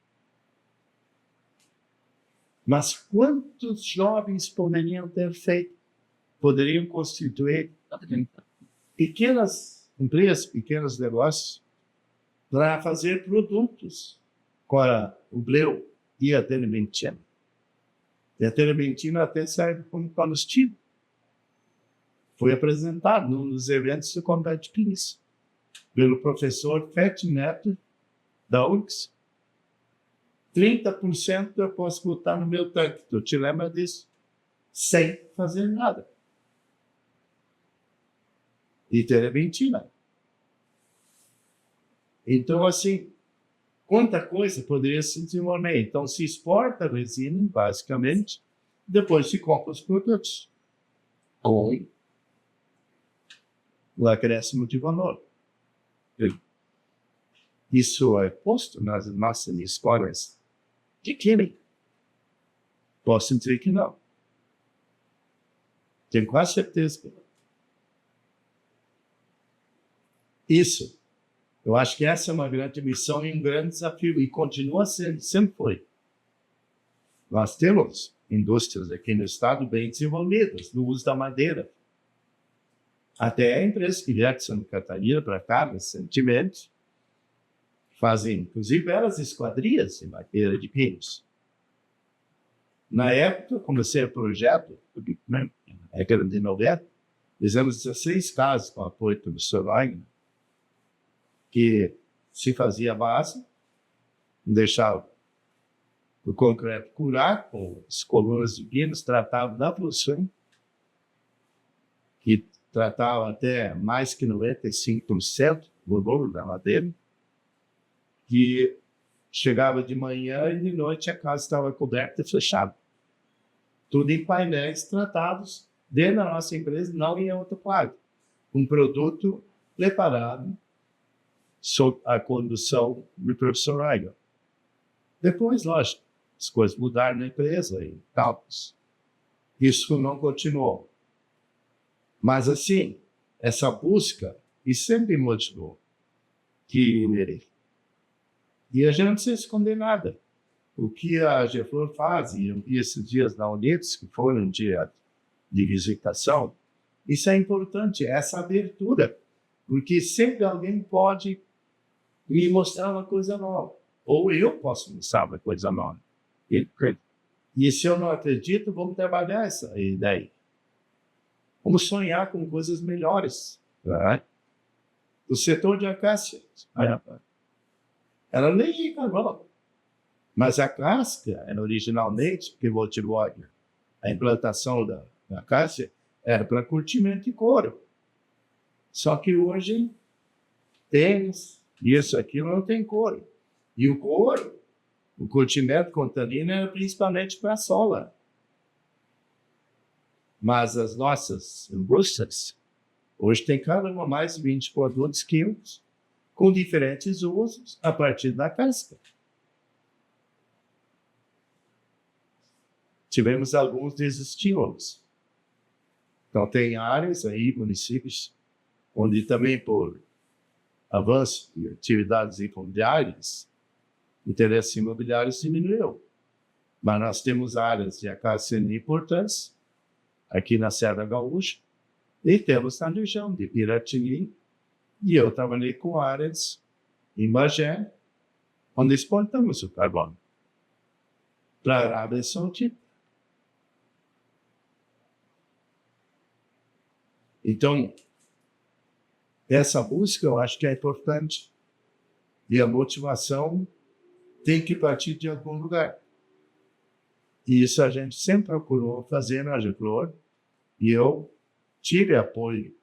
[SPEAKER 2] Mas quantos jovens poderiam ter feito, poderiam constituir pequenas empresas, pequenos negócios, para fazer produtos com o breu e a terebentina. E a terebentina até serve como combustível. Foi apresentado num dos eventos do Combate Peace pelo professor Fett Neto, da URGS. 30% eu posso botar no meu tanque. Tu te lembra disso? Sem fazer nada. E terebentina. Então, assim, quanta coisa poderia se desenvolver. Então, se exporta a resina, basicamente, depois se compra os produtos. Com o acréscimo de valor. Isso é posto nas nossas escolas de química. Posso dizer que não. Tenho quase certeza que não. Isso. Eu acho que essa é uma grande missão e um grande desafio. E continua sendo, sempre foi. Nós temos indústrias aqui no estado bem desenvolvidas no uso da madeira. Até a empresa que vieram de Santa Catarina para cá, recentemente, fazem, inclusive, belas esquadrias em madeira de pinos. Na época, comecei o projeto, na década de 90, fizemos 16 casas com apoio do Sr. Wagner, que se fazia a base, deixava o concreto curar com as colunas de pinos, tratava da função, que tratava até mais que 95% do volume da madeira, que chegava de manhã e de noite a casa estava coberta e fechada. Tudo em painéis tratados dentro da nossa empresa, não em outro quarto. Um produto preparado sob a condução do professor Wagner. Depois, lógico, as coisas mudaram na empresa e tal. Isso não continuou. Mas, assim, essa busca, e sempre motivou que... E a gente não precisa esconder nada. o que a Geflor faz, e eu vi esses dias na Unidos, que foi um dia de visitação, isso é importante, essa abertura, porque sempre alguém pode me mostrar uma coisa nova, ou eu posso mostrar uma coisa nova. E se eu não acredito, vamos trabalhar essa ideia. Vamos sonhar com coisas melhores. Né? O setor de acácia, ela nem é carvão, mas a casca era originalmente, que motivou a implantação da acácia, era para curtimento de couro. Só que hoje, tênis, isso, aquilo não tem couro. E o couro, o curtimento contamina era principalmente para a sola. Mas as nossas indústrias, hoje tem cada uma mais de 20 produtos químicos com diferentes usos a partir da casca. Tivemos alguns desses estímulos. Então, tem áreas aí, municípios, onde também por avanço de atividades imobiliárias, o interesse imobiliário diminuiu. Mas nós temos áreas de acácia importantes aqui na Serra Gaúcha e temos na região de Piratini. E eu trabalhei com áreas em Bagé, onde exportamos o carbono para a Arábia Saudita. Então, essa busca eu acho que é importante. E a motivação tem que partir de algum lugar. E isso a gente sempre procurou fazer na Geflor. E eu tive apoio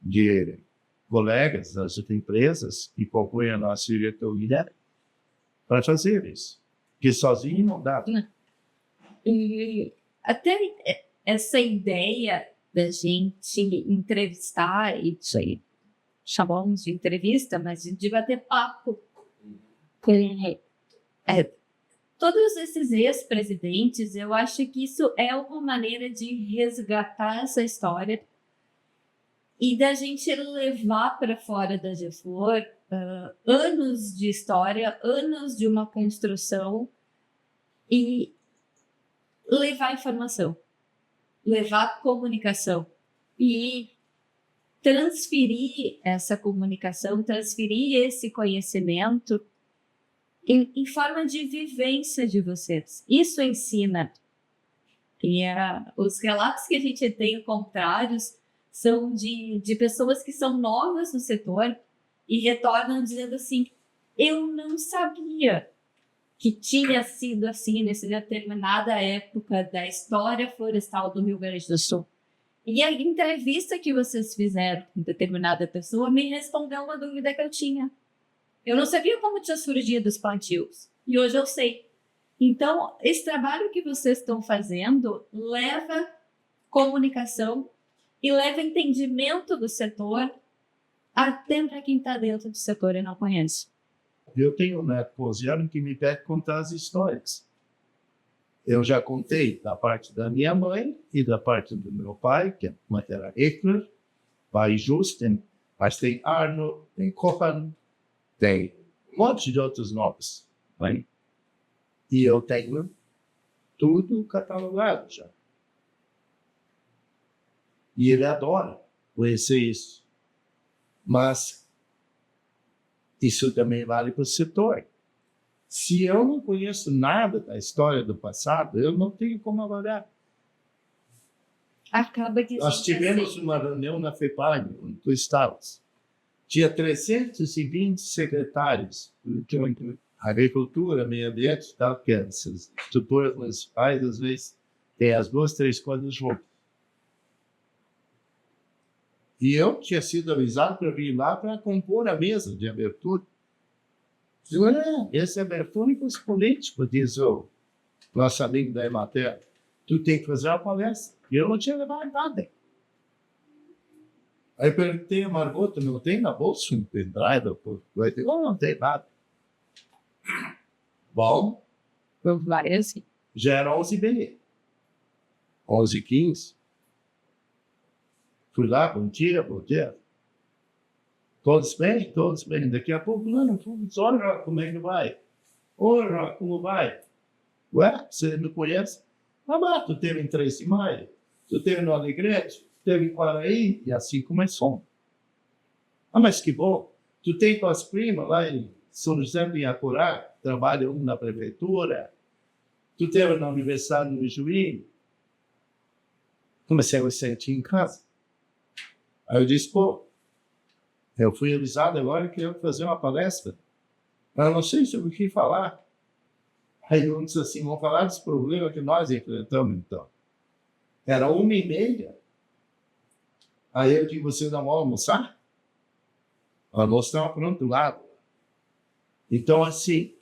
[SPEAKER 2] de colegas das empresas que compõem a nossa diretoria para fazer isso. Porque sozinho não dá.
[SPEAKER 1] E até essa ideia da gente entrevistar, isso aí chamamos de entrevista, mas de bater papo com todos esses ex-presidentes, eu acho que isso é uma maneira de resgatar essa história e da gente levar para fora da Geflor anos de história, anos de uma construção e levar informação, levar comunicação e transferir essa comunicação, transferir esse conhecimento em forma de vivência de vocês. Isso ensina. E os relatos que a gente tem contrários são de pessoas que são novas no setor e retornam dizendo assim, eu não sabia que tinha sido assim nessa determinada época da história florestal do Rio Grande do Sul. E a entrevista que vocês fizeram com determinada pessoa me respondeu uma dúvida que eu tinha. Eu não sabia como tinha surgido os plantios. E hoje eu sei. Então, esse trabalho que vocês estão fazendo leva comunicação e leva entendimento do setor até para quem está dentro do setor e não conhece.
[SPEAKER 2] Eu tenho um neto posiano que me pede contar as histórias. Eu já contei da parte da minha mãe e da parte do meu pai, que era Eckler, pai Justin, mas tem Arno, tem Kohan, tem um monte de outros nomes. Né? E eu tenho tudo catalogado já. E ele adora conhecer isso. Mas isso também vale para o setor. Se eu não conheço nada da história do passado, eu não tenho como avaliar.
[SPEAKER 1] Acaba que
[SPEAKER 2] nós tivemos uma reunião na FEPAG, onde tu estavas. Tinha 320 secretários de agricultura, meio ambiente e tal, que as estruturas municipais, às vezes, têm as 2, 3 coisas juntas. E eu tinha sido avisado para vir lá para compor a mesa de abertura. Esse é abertura com os políticos, diz o nosso amigo da Emater. Tu tem que fazer uma palestra. E eu não tinha levado nada. Aí eu perguntei a Margot, tu não tem na bolsa um pendrive? Vai ter, não tem nada. Bom, já era 11h30. 11h15. Fui lá, bom dia. Todos bem? Daqui a pouco, não, olha como é que vai. Ora, como vai? Ué, você não conhece? Ah, mas tu teve em 3 de Maio, tu teve no Alegrete, teve em Quaraí, e assim começou. Ah, mas que bom. Tu tem tuas primas lá em São José do Iacurá, trabalham na prefeitura. Tu teve na Universidade do Juiz. Comecei a me sentir em casa. Aí eu disse, pô, eu fui avisado agora que eu ia fazer uma palestra. Mas não sei sobre o que falar. Aí eu disse assim, vamos falar dos problemas que nós enfrentamos, então. Era 1h30. Aí eu disse, vocês não vão almoçar? O almoço estava pronto lá. Então, assim,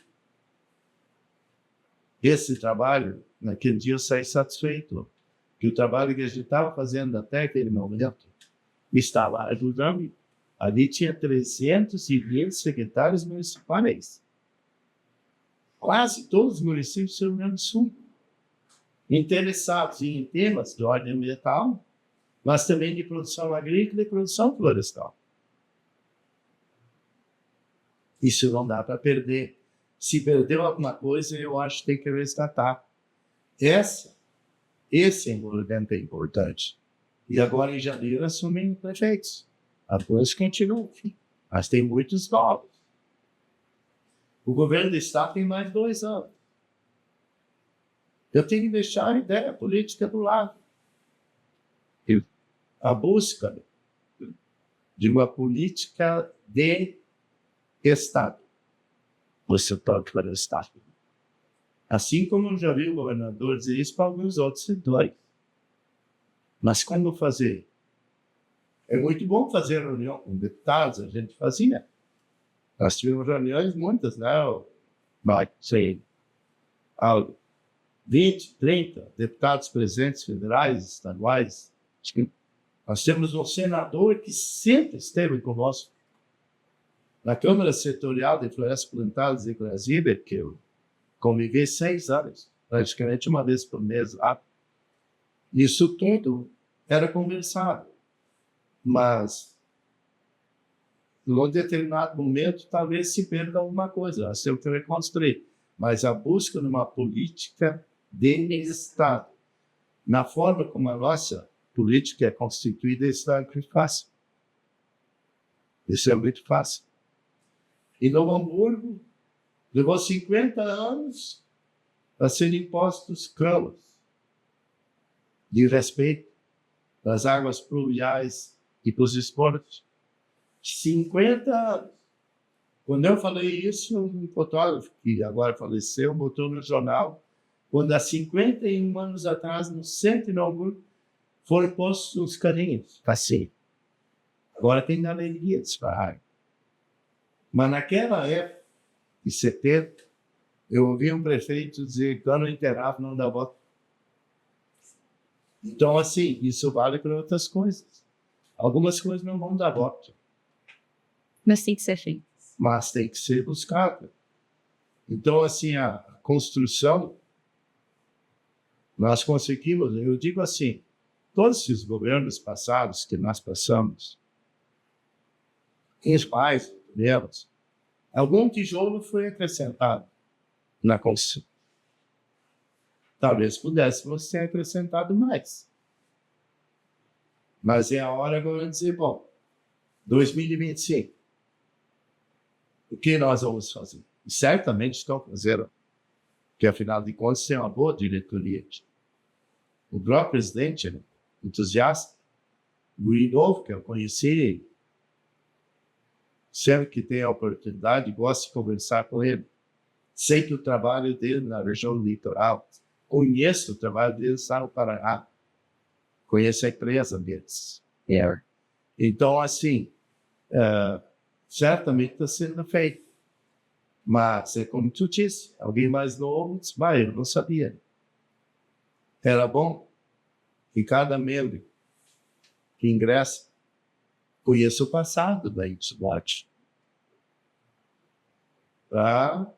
[SPEAKER 2] esse trabalho, naquele dia eu saí satisfeito, que o trabalho que a gente estava fazendo até aquele momento estava ajudando. Ali tinha 320 secretários municipais. Quase todos os municípios do Rio Grande do Sul. Interessados em temas de ordem ambiental, mas também de produção agrícola e produção florestal. Isso não dá para perder. Se perdeu alguma coisa, eu acho que tem que resgatar. Esse envolvimento é importante. E agora, em janeiro, assumem prefeitos. A coisa continua. Mas tem muitos novos. O governo do Estado tem mais 2 anos. Eu tenho que deixar a ideia política do lado. A busca de uma política de Estado. Você toca para o Estado. Assim como eu já vi o governador dizer isso para alguns outros setores. Mas como fazer? É muito bom fazer reunião com deputados, a gente fazia. Nós tivemos reuniões, muitas, né? Mas, sei, 20, 30 deputados presentes, federais, estaduais. Nós temos um senador que sempre esteve conosco. Na Câmara Setorial de Florestas Plantadas de Brasília, que eu convivi 6 anos, praticamente uma vez por mês lá. Isso tudo era conversado. Mas, num determinado momento, talvez se perda alguma coisa. Nós temos que reconstruir. Mas a busca de uma política de Estado, na forma como a nossa política é constituída, isso é muito fácil. Isso é muito fácil. E Novo Hamburgo levou 50 anos a serem impostos camas de respeito das águas pluviais e para os esportes. 50 anos. Quando eu falei isso, um fotógrafo que agora faleceu botou no jornal, quando há 51 anos atrás, no centro de Novo Hamburgo, foram postos os caninhos. Passei. Agora tem galeria de água. Mas naquela época, em 70, eu ouvi um prefeito dizer que ano enterrado não dá voto. Então, assim, isso vale para outras coisas. Algumas coisas não vão dar voto.
[SPEAKER 1] Mas tem que ser feito.
[SPEAKER 2] Mas tem que ser buscado. Então, assim, a construção, nós conseguimos, eu digo assim, todos esses governos passados que nós passamos, os pais delas, algum tijolo foi acrescentado na Constituição. Talvez pudéssemos ter acrescentado mais. Mas é a hora agora de dizer, bom, 2025, o que nós vamos fazer? E certamente estão fazendo, porque afinal de contas tem uma boa diretoria. O próprio presidente, entusiasta, o Inovo, que eu conheci, sempre que tem a oportunidade, gosto de conversar com ele. Sei que o trabalho dele na região litoral, conheço o trabalho dele lá no Paraná, conheço a empresa deles. Então, assim, certamente está sendo feito. Mas, é como tu disse, alguém mais novo disse, eu não sabia. Era bom que cada membro que ingressa conheça o passado da Ipswatch, para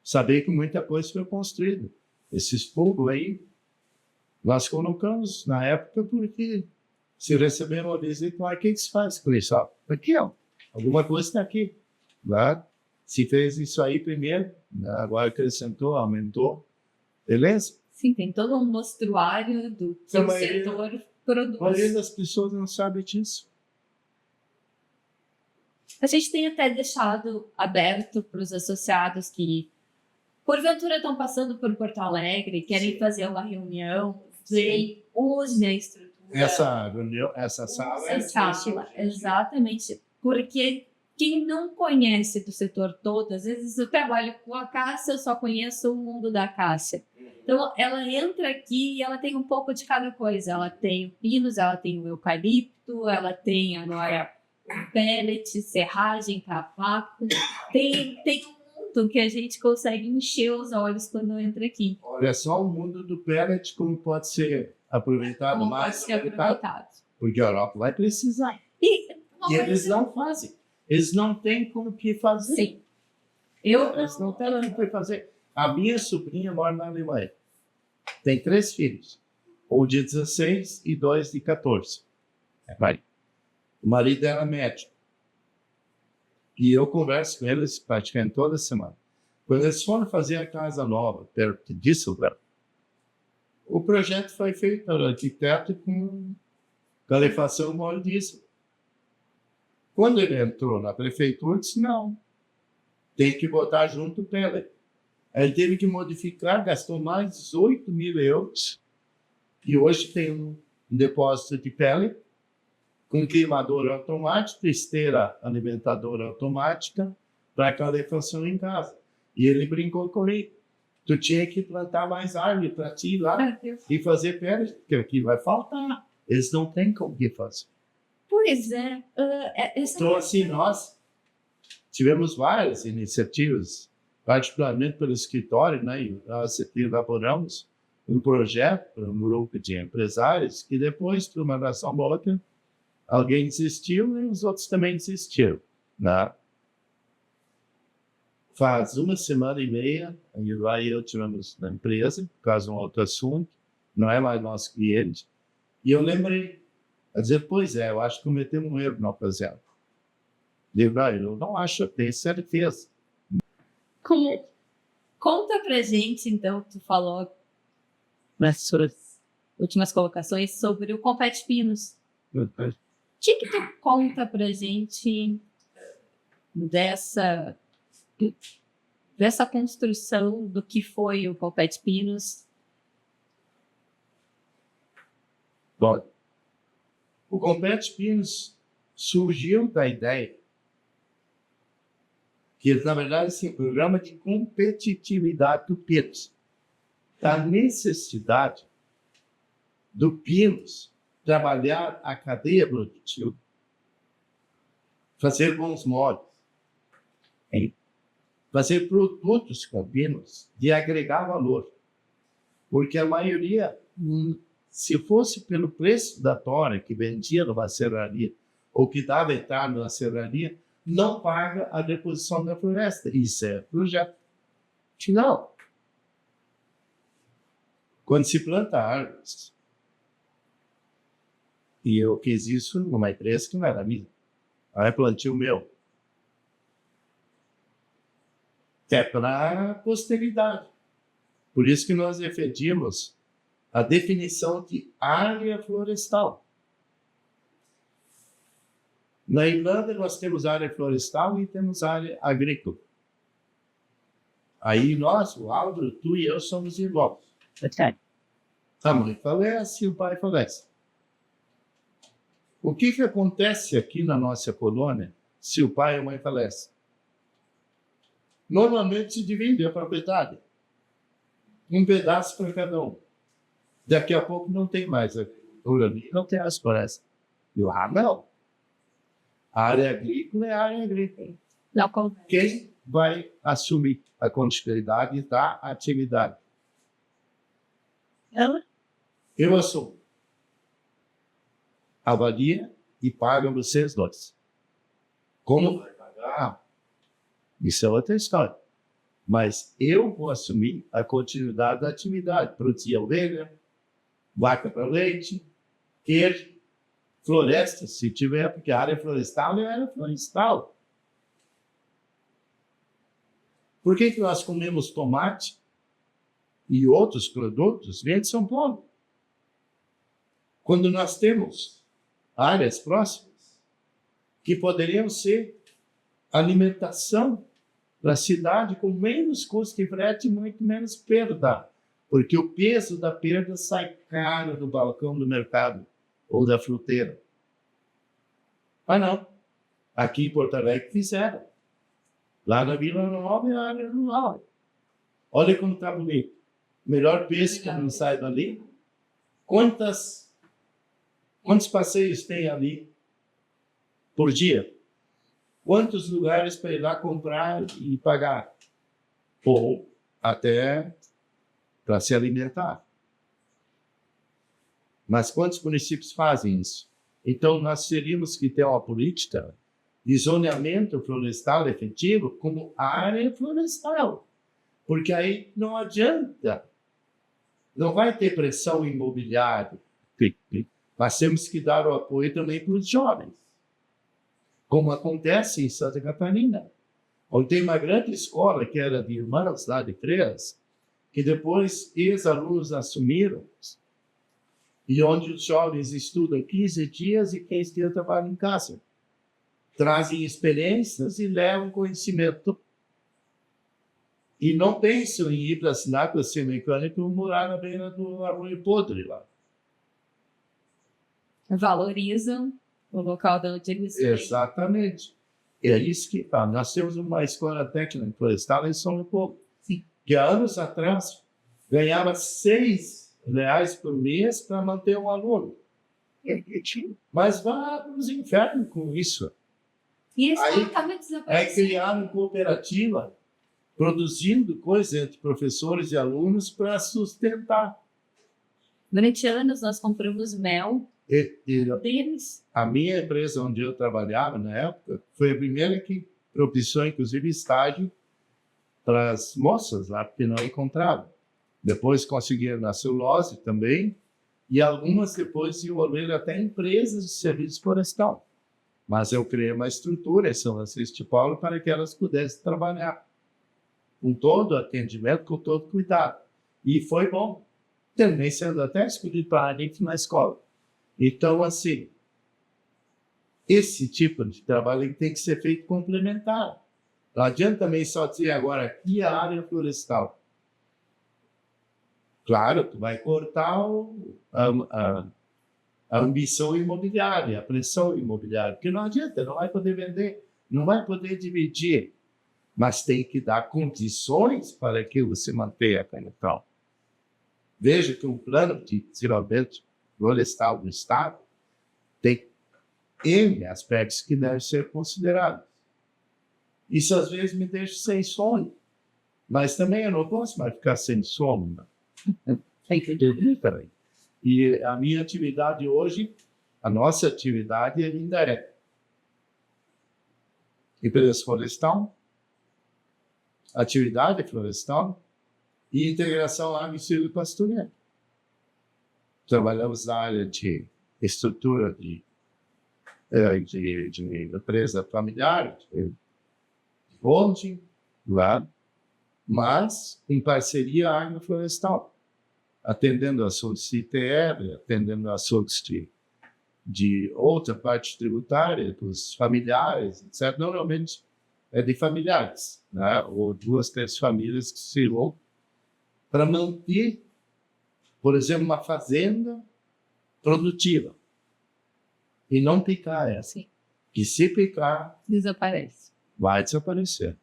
[SPEAKER 2] saber que muita coisa foi construída. Esses povos aí, nós colocamos na época porque se receber uma visita, o que se faz com isso? Aqui, ó, alguma coisa está aqui. Tá? Se fez isso aí primeiro, né? Agora acrescentou, aumentou, beleza?
[SPEAKER 1] Sim, tem todo um mostruário do que
[SPEAKER 2] A
[SPEAKER 1] o
[SPEAKER 2] maioria-
[SPEAKER 1] setor
[SPEAKER 2] A maioria
[SPEAKER 1] produz.
[SPEAKER 2] das pessoas não sabe disso.
[SPEAKER 1] A gente tem até deixado aberto para os associados que, porventura, estão passando por Porto Alegre, querem fazer uma reunião, use a estrutura.
[SPEAKER 2] Essa reunião, essa sala é
[SPEAKER 1] Sala, exatamente. Porque quem não conhece do setor todo, às vezes eu trabalho com a Cássia, eu só conheço o mundo da Cássia. Então, ela entra aqui e ela tem um pouco de cada coisa. Ela tem o pinos, ela tem o eucalipto, ela tem agora o pellet, serragem, cavaco. Tem um mundo que a gente consegue encher os olhos quando entra aqui.
[SPEAKER 2] Olha só o mundo do pellet como pode ser aproveitado
[SPEAKER 1] Como
[SPEAKER 2] mais
[SPEAKER 1] pode ser aproveitado.
[SPEAKER 2] porque a Europa vai precisar.
[SPEAKER 1] E
[SPEAKER 2] E eles não fazem. Eles não têm como que fazer.
[SPEAKER 1] Sim.
[SPEAKER 2] Eles não têm como que fazer. A minha sobrinha mora na Alemanha. Tem 3 filhos. Um de 16 e 2 de 14. É marido. O marido dela é médico. E eu converso com eles praticamente toda semana. Quando eles foram fazer a casa nova, perto de Düsseldorf, o projeto foi feito pelo arquiteto com calefação mole diesel. Quando ele entrou na prefeitura, disse, não, tem que botar junto o pellet. Ele teve que modificar, gastou mais de 18 mil euros, e hoje tem um depósito de pellet, com queimador automático, esteira alimentadora automática, para calefação em casa. E ele brincou comigo. Tu tinha que plantar mais árvore para ti lá e fazer pellet, porque aqui vai faltar. Eles não têm como que fazer.
[SPEAKER 1] Pois é.
[SPEAKER 2] Então, assim, nós tivemos várias iniciativas, particularmente pelo escritório, né? E nós elaboramos um projeto para um grupo de empresários que depois, por uma razão ou outra, alguém desistiu e os outros também desistiram, né? Faz 1 semana e meia, eu tivemos na empresa, por causa de um outro assunto, não é mais nosso cliente, e eu lembrei, a dizer, pois é, eu acho que cometemos um erro na ocasião. Digo, eu não acho, eu tenho certeza.
[SPEAKER 1] Conta pra gente, então, tu falou nas suas últimas colocações sobre o Compete Pinos. O que tu conta pra gente dessa construção do que foi o Compete Pinos?
[SPEAKER 2] Bom, o Compete Pinos surgiu da ideia que, na verdade, esse programa de competitividade do Pinos, da necessidade do Pinos trabalhar a cadeia produtiva, fazer bons modos, fazer produtos com pinos de agregar valor. Porque a maioria, se fosse pelo preço da tora que vendia numa serraria ou que dava entrada na serraria, não paga a deposição da floresta. Isso é projeto final. Quando se planta árvores, e eu fiz isso numa empresa que não era minha, aí plantio meu. É para a posteridade. Por isso que nós defendimos a definição de área florestal. Na Irlanda, nós temos área florestal e temos área agrícola. Aí nós, o Álvaro, tu e eu somos irmãos. A mãe falece e o pai falece. O que acontece aqui na nossa colônia se o pai e a mãe falecem? Normalmente se divide a propriedade. Um pedaço para cada um. Daqui a pouco não tem mais agricultura ali, não tem as florestas. E o não. A área agrícola é a área agrícola. Quem vai assumir a continuidade da atividade? Ela. Eu assumo. Avalia e paga vocês dois. Como vai pagar? Isso é outra história. Mas eu vou assumir a continuidade da atividade. Produzir ovelha, vaca para leite, queijo, floresta, se tiver, porque a área florestal é a área florestal. Por que nós comemos tomate e outros produtos vêm de São Paulo? Quando nós temos áreas próximas que poderiam ser alimentação para a cidade com menos custo de frete e muito menos perda, porque o peso da perda sai caro do balcão do mercado ou da fruteira. Mas não. Aqui em Porto Alegre fizeram. Lá na Vila Nova é a área rural. Olha como está bonito. Melhor peixe que não sai dali. Quantos passeios tem ali por dia? Quantos lugares para ir lá comprar e pagar? Ou até para se alimentar. Mas quantos municípios fazem isso? Então, nós teríamos que ter uma política de zoneamento florestal efetivo como área florestal. Porque aí não adianta. Não vai ter pressão imobiliária. Mas temos que dar o apoio também para os jovens. Como acontece em Santa Catarina. Onde tem uma grande escola que era de irmãs lá de Freiras, que depois ex-alunos assumiram, e onde os jovens estudam 15 dias e 15 dias trabalham em casa. Trazem experiências e levam conhecimento. E não pensam em ir para a cidade para ser mecânico ou morar na beira do arroio podre lá.
[SPEAKER 1] Valorizam o local de onde eles vêm.
[SPEAKER 2] Exatamente. É isso que fala. Nós temos uma escola técnica florestal em São Paulo, que há anos atrás ganhava R$6 por mês para manter um aluno. Mas vá para os infernos com isso.
[SPEAKER 1] E isso
[SPEAKER 2] Aí
[SPEAKER 1] acaba desaparecendo.
[SPEAKER 2] criaram cooperativa, produzindo coisas entre professores e alunos para sustentar.
[SPEAKER 1] Durante anos, nós compramos mel deles.
[SPEAKER 2] A minha empresa onde eu trabalhava na época foi a primeira que propiciou, inclusive, estágio para as moças lá, porque não encontravam. Depois conseguiram na celulose também, e algumas depois desenvolveram até empresas de serviço florestal. Mas eu criei uma estrutura em São Francisco de Paula para que elas pudessem trabalhar com todo atendimento, com todo cuidado. E foi bom. Terminei sendo até escolhido para a gente na escola. Então, assim, esse tipo de trabalho tem que ser feito complementar. Não adianta também só dizer agora aqui a área florestal. Claro, tu vai cortar a ambição imobiliária, a pressão imobiliária, porque não adianta, não vai poder vender, não vai poder dividir, mas tem que dar condições para que você mantenha a conexão. Veja que um plano de desenvolvimento florestal do Estado tem N aspectos que devem ser considerados. Isso às vezes me deixa sem sono, mas também eu não posso mais ficar sem sono. E a minha atividade hoje, a nossa atividade ainda é empresa florestal, atividade florestal e integração água e pastoreio. Trabalhamos na área de estrutura de empresa familiar, de holding, lá, mas em parceria agroflorestal, atendendo açougues de ITR, atendendo açougues de outra parte tributária, dos familiares, etc. Normalmente é de familiares, né? Ou 2, 3 famílias que se vão para manter, por exemplo, uma fazenda produtiva e não picar essa.
[SPEAKER 1] Sim.
[SPEAKER 2] Que se picar,
[SPEAKER 1] Desaparece.
[SPEAKER 2] vai desaparecer.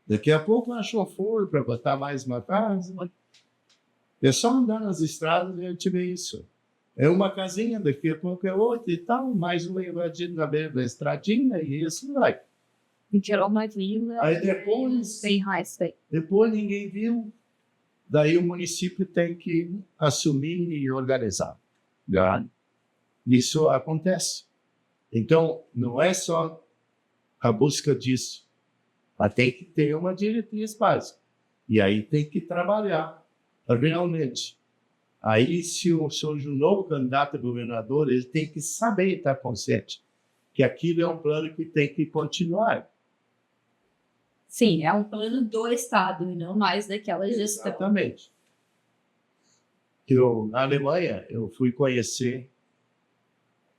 [SPEAKER 2] Daqui a pouco achou fogo para botar mais uma casa. É só andar nas estradas e a gente vê isso. É uma casinha, daqui a pouco é outra e tal, mais uma invadida na beira da estradinha e isso vai.
[SPEAKER 1] E gerou uma vila.
[SPEAKER 2] Aí depois ninguém viu. Daí o município tem que assumir e organizar. Isso acontece. Então, não é só a busca disso. Mas tem que ter uma diretriz básica. E aí tem que trabalhar realmente. Aí, se surge um novo candidato a governador, ele tem que saber, estar consciente, que aquilo é um plano que tem que continuar.
[SPEAKER 1] Sim, é um plano do Estado e não mais daquela gestão.
[SPEAKER 2] Exatamente. Na Alemanha, eu fui conhecer.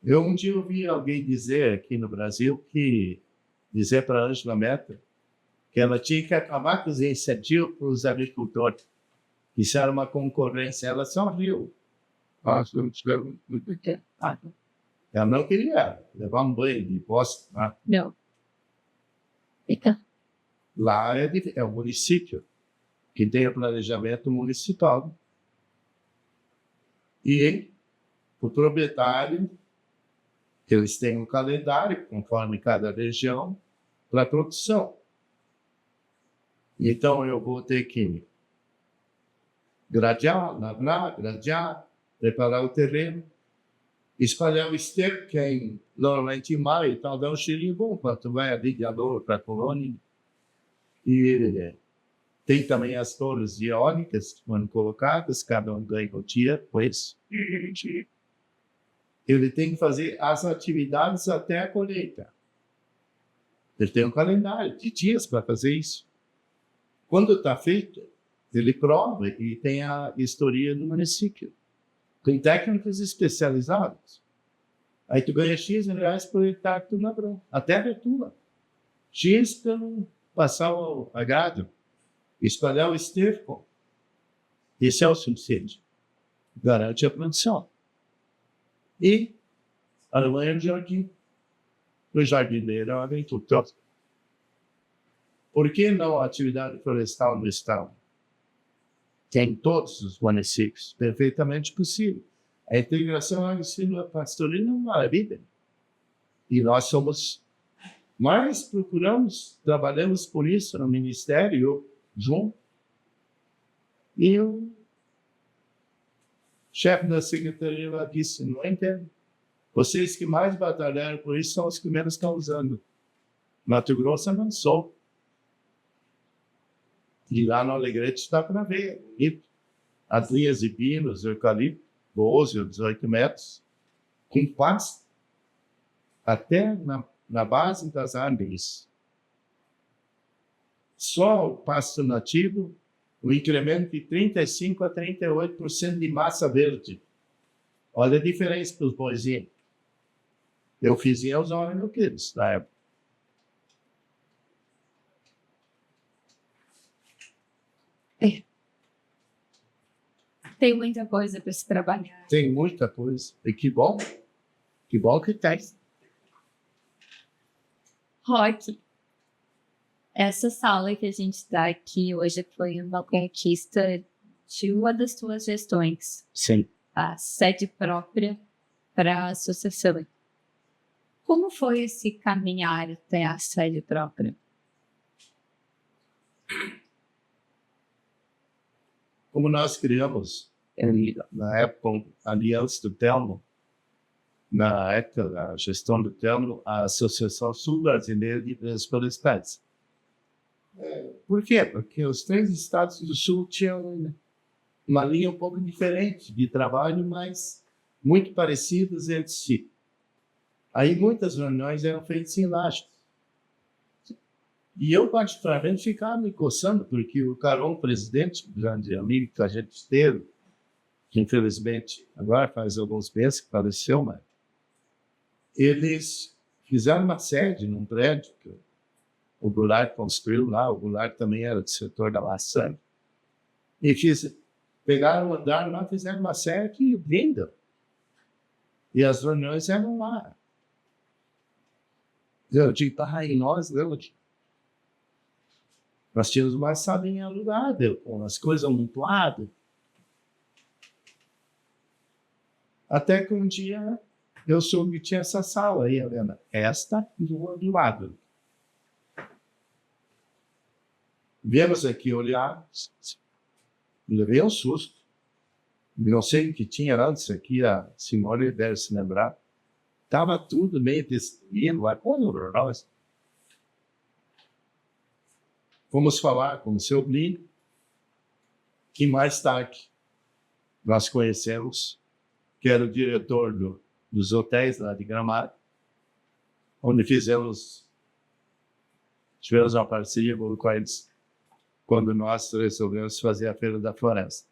[SPEAKER 2] Um dia ouvi alguém dizer aqui no Brasil dizer para a Angela Merkel que ela tinha que acabar com os incentivos para os agricultores. Isso era uma concorrência. Ela só riu. Ela não queria levar um banho de bosta. Né?
[SPEAKER 1] Não.
[SPEAKER 2] Lá é o município que tem o planejamento municipal. E o proprietário, eles têm um calendário, conforme cada região, para produção. Então, eu vou ter que gradear, lavrar, preparar o terreno, espalhar o esterco, que normalmente em maio e tal, dá um cheirinho bom quando tu vai ali de adouro para a colônia. E tem também as torres eólicas que foram colocadas, cada um ganha o dia, pois ele tem que fazer as atividades até a colheita. Ele tem um calendário de dias para fazer isso. Quando está feito, ele prova e tem a história do município. Tem técnicos especializados. Aí tu ganha X reais por hectare que tu lavrou. Até a retura. X para passar o agado. Espalhar o esterco. Esse é o subsídio. Garante a produção. E a Alemanha é um jardim. O jardineiro é um agricultor. Por que não a atividade florestal no Estado? Tem todos os municípios. Perfeitamente possível. A integração agrícola-pastoril é uma maravilha. E nós somos mais trabalhamos por isso no Ministério, junto. E o chefe da secretaria lá disse, não entendo. Vocês que mais batalharam por isso são os que menos estão usando. Mato Grosso avançou. E lá no Alegrete está para ver. As linhas de pinos, eucalipto, 12 ou 18 metros, com pasto, até na base das árvores. Só o pasto nativo, o incremento de 35% a 38% de massa verde. Olha a diferença para os boizinhos. Eu fiz em Osório no Quilos, na época.
[SPEAKER 1] Tem muita coisa para se trabalhar.
[SPEAKER 2] Tem muita coisa. E que bom que tem.
[SPEAKER 1] Roque, essa sala que a gente está aqui hoje foi uma conquista de uma das tuas gestões.
[SPEAKER 2] Sim.
[SPEAKER 1] A sede própria para a associação. Como foi esse caminhar até a sede própria?
[SPEAKER 2] Como nós criamos, na época, ali antes do Telmo, na época da gestão do Telmo, a Associação Sul-Brasileira de Florestais. Por quê? Porque os 3 estados do Sul tinham uma linha um pouco diferente de trabalho, mas muito parecidas entre si. Aí muitas reuniões eram feitas em Lages. E eu, particularmente, ficava me coçando, porque o Caron, presidente, grande amigo que a gente teve, que infelizmente agora faz alguns meses que faleceu, mas eles fizeram uma sede num prédio que o Goulart construiu lá. O Goulart também era do setor da maçã. E pegaram o andar lá, fizeram uma sede linda. E as reuniões eram lá. Eu digo, nós tínhamos uma salinha alugada, com as coisas amontoadas. Até que um dia eu soube que tinha essa sala aí, Helena. Esta do lado. Viemos aqui olhar, levei um susto. Não sei o que tinha antes aqui, a Simone deve se lembrar. Estava tudo meio destruído, horroroso. Fomos falar com o seu Plínio, que mais tarde nós conhecemos, que era o diretor dos hotéis lá de Gramado, onde fizemos tivemos uma parceria com eles quando nós resolvemos fazer a Feira da Floresta.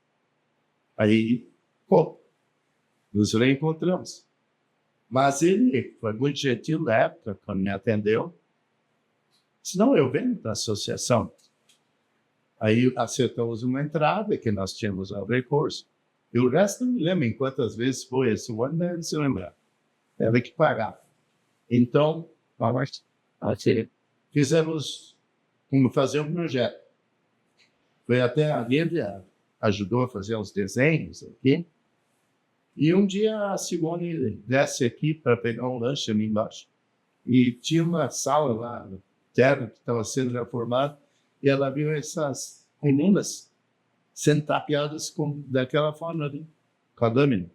[SPEAKER 2] Aí, nos reencontramos. Mas ele foi muito gentil na época, quando me atendeu. Disse, não, eu venho da associação. Aí acertamos uma entrada, que nós tínhamos o recurso. E o resto não me lembro em quantas vezes foi esse ano, deve se lembrar. Teve que pagar. Então, fizemos como fazer um projeto. Foi até a Lívia ajudou a fazer uns desenhos aqui. E um dia a Simone desce aqui para pegar um lanche ali embaixo. E tinha uma sala lá no térreo que estava sendo reformada. E ela viu essas meninas sendo tapeadas daquela forma ali, com a lâmina.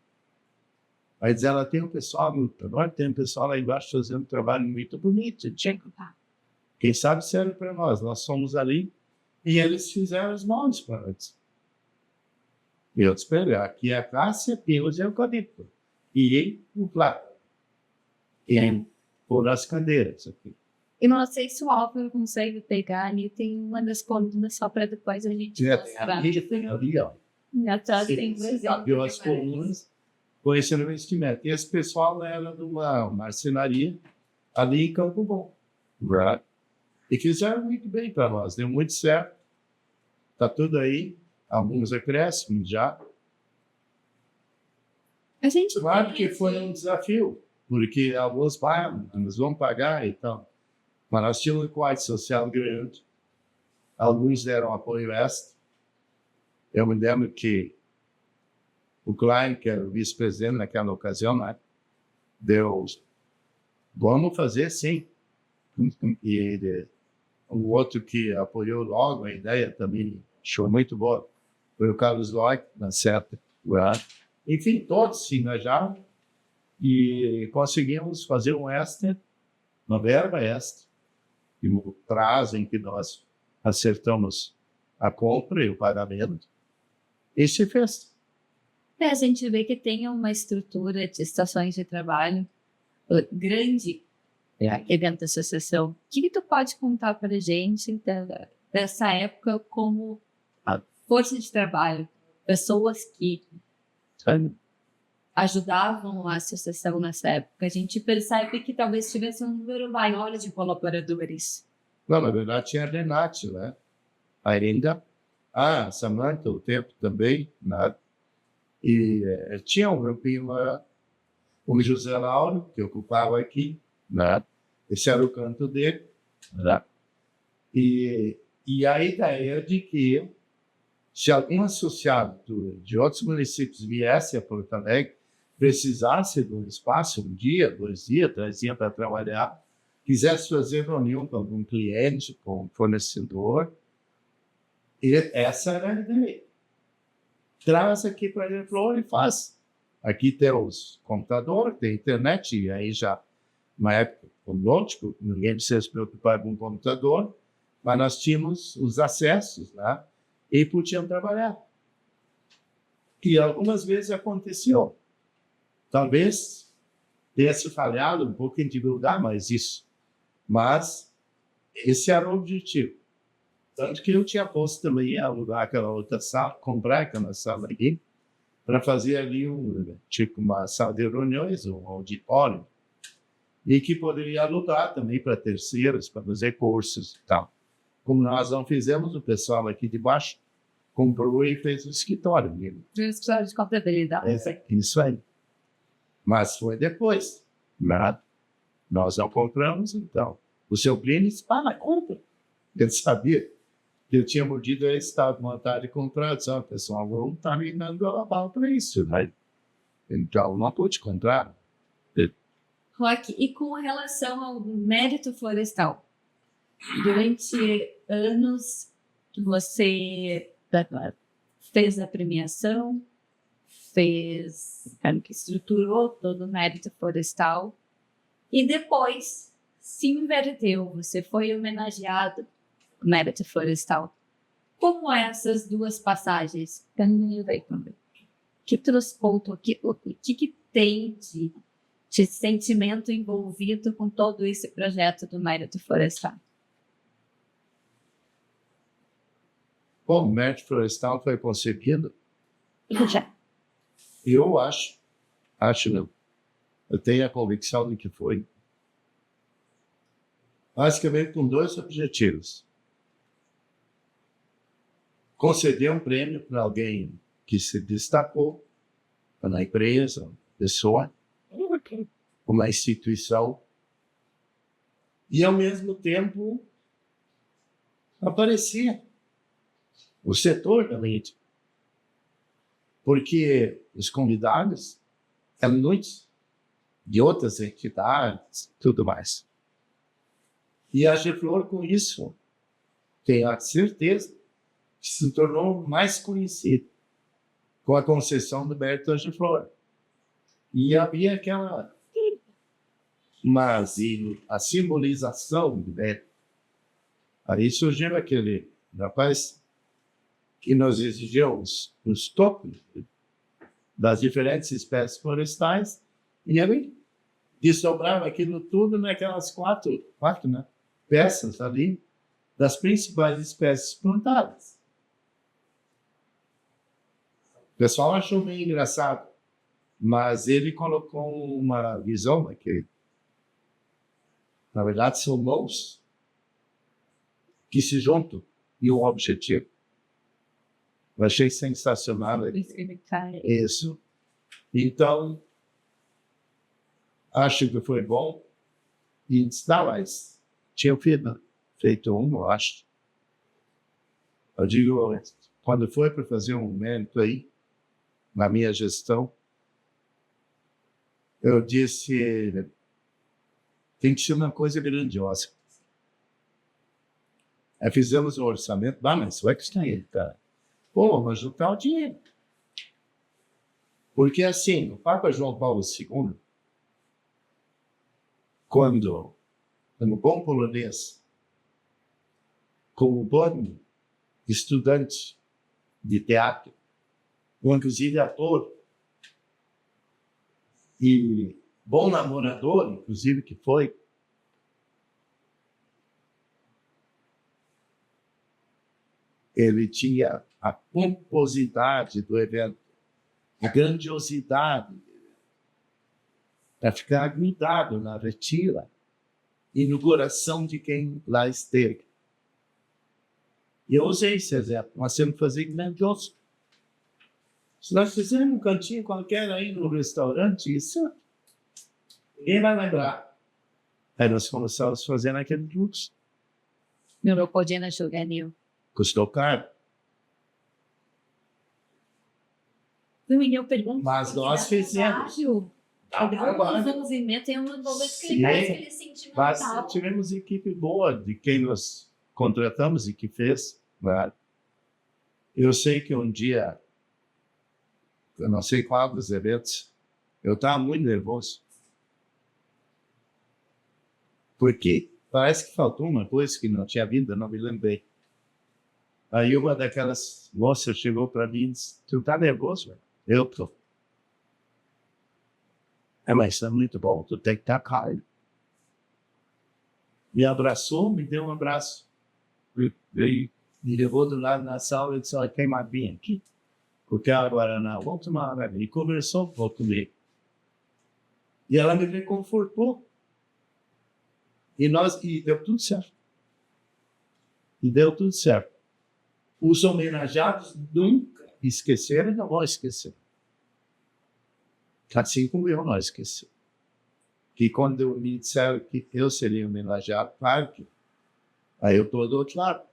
[SPEAKER 2] Aí diz ela, tem um pessoal lá embaixo fazendo um trabalho muito bonito. Quem sabe serve para nós. Nós somos ali e eles fizeram os moldes para nós. E eu espero, aqui é a classe, pelos eucalipto. E o plato. E por as cadeiras aqui.
[SPEAKER 1] E não sei se o Álvaro consegue pegar ali, tem uma das colunas só para depois a gente mostrar.
[SPEAKER 2] Tem ali, ó.
[SPEAKER 1] Atrás tem
[SPEAKER 2] Viu as colunas com esse investimento. E esse pessoal era de uma marcenaria ali em Campo Bom. Right. E fizeram muito bem para nós, deu muito certo. Está tudo aí, alguns acréscimos já. Claro que foi um desafio, porque alguns pagam, nós vamos pagar e tal. Mas nós tínhamos um quadro social grande. Alguns deram apoio extra. Eu me lembro que o Klein, que era o vice-presidente naquela ocasião, né, deu, vamos fazer sim. E o outro que apoiou logo a ideia também, achou muito boa, foi o Carlos Loic, na certa. Enfim, todos se engajaram e conseguimos fazer um extra, uma verba extra, e no prazo em que nós acertamos a compra e o pagamento, e se fez.
[SPEAKER 1] A gente vê que tem uma estrutura de estações de trabalho grande dentro da associação. O que tu pode contar para a gente dessa época como força de trabalho? Pessoas que ajudavam a associação nessa época. A gente percebe que talvez tivesse um número maior de colaboradores.
[SPEAKER 2] Não, na verdade tinha a Renate, né? Ainda. A Samantha, o tempo também, né? E tinha um grupinho lá, o José Lauro, que ocupava aqui, né? Esse era o canto dele, né? E a ideia de que se algum associado de outros municípios viesse a Porto Alegre, precisasse de um espaço, 1 dia, 2 dias, 3 dias para trabalhar, quisesse fazer reunião com algum cliente, com um fornecedor, e essa era a ideia. Traz aqui para a Flor e faz. Aqui tem os computadores, tem internet, e aí já, na época, lógico, ninguém precisa se preocupar com o computador, mas nós tínhamos os acessos, né? E podiam trabalhar. E algumas vezes aconteceu. Talvez tenha se falhado um pouco em divulgar mais isso, mas esse era o objetivo. Tanto que eu tinha posto também a alugar aquela outra sala, comprar aquela sala aqui, para fazer ali tipo uma sala de reuniões, um auditório, e que poderia alugar também para terceiros, para fazer cursos e tal. Como nós não fizemos, o pessoal aqui de baixo comprou e fez o escritório.
[SPEAKER 1] O escritório de contabilidade.
[SPEAKER 2] Isso aí. Mas foi depois. Nós não compramos, então. O seu Plínio disse, compra. Ele sabia que eu tinha mordido esse estado de vontade de comprar. Disse, pessoal, não está me dando a bala para isso. Né? Então, não pude comprar.
[SPEAKER 1] Roque, e com relação ao mérito florestal? Durante anos, você fez a premiação, estruturou todo o mérito florestal e depois se inverteu, você foi homenageado no mérito florestal. Como essas duas passagens? Que transporte, o que tem de sentimento envolvido com todo esse projeto do mérito florestal?
[SPEAKER 2] Bom, o Médio Florestal foi concebido,
[SPEAKER 1] Já.
[SPEAKER 2] eu acho não, eu tenho a convicção de que foi basicamente com dois objetivos. Conceder um prêmio para alguém que se destacou na empresa, pessoa, uma instituição, e ao mesmo tempo aparecia o setor da mídia. Porque os convidados eram muitos, de outras entidades, tudo mais. E a Geflor, com isso, tenho a certeza que se tornou mais conhecido com a concessão do Berto Geflor. E havia aquela... Mas a simbolização do Berto. Aí surgiu aquele rapaz que nos exigiu os topos das diferentes espécies florestais e ele desdobrava aquilo tudo naquelas quatro, né, peças ali das principais espécies plantadas. O pessoal achou meio engraçado, mas ele colocou uma visão aqui. Na verdade, são mãos que se juntam e um objetivo. Eu achei sensacional isso. Então, acho que foi bom. E não, mas tinha feito um, eu acho. Eu digo, quando foi para fazer um mérito aí, na minha gestão, eu disse, tem que ser uma coisa grandiosa. Aí fizemos um orçamento, mas isso é que está aí, cara. Pô, mas juntar o dinheiro. Porque assim, o Papa João Paulo II, quando, como bom polonês, como bom estudante de teatro, ou inclusive ator, e bom namorador, inclusive que foi, ele tinha a pomposidade do evento, a grandiosidade, para ficar grudado na retina e no coração de quem lá esteve. E eu usei esse exemplo, nós temos que fazer grandioso. Se nós fizermos um cantinho qualquer aí no restaurante, isso ninguém vai lembrar. Aí nós começamos fazendo aquele luxo.
[SPEAKER 1] Meu podendo jogar Nil.
[SPEAKER 2] Custou caro.
[SPEAKER 1] Eu pergunto.
[SPEAKER 2] Mas nós fizemos.
[SPEAKER 1] O desenvolvimento é um momento que ele parece que ele sentimental.
[SPEAKER 2] Mas tivemos equipe boa de quem nós contratamos e que fez. Né? Eu sei que um dia, eu não sei qual dos eventos, eu estava muito nervoso. Porque parece que faltou uma coisa que não tinha vindo, eu não me lembrei. Aí uma daquelas moças chegou para mim e disse, tu tá nervoso, velho? Eu tô. Mas isso é muito bom, tu tem que estar calmo. Me abraçou, me deu um abraço. E me levou do lado da sala e disse, olha, quem mais vem aqui? Porque agora na última hora ele conversou um pouco comigo. E ela me reconfortou. E deu tudo certo. Os homenageados nunca esqueceram e não vão esquecer. Assim como eu não esqueci. Que quando me disseram que eu seria homenageado, claro que aí eu estou do outro lado.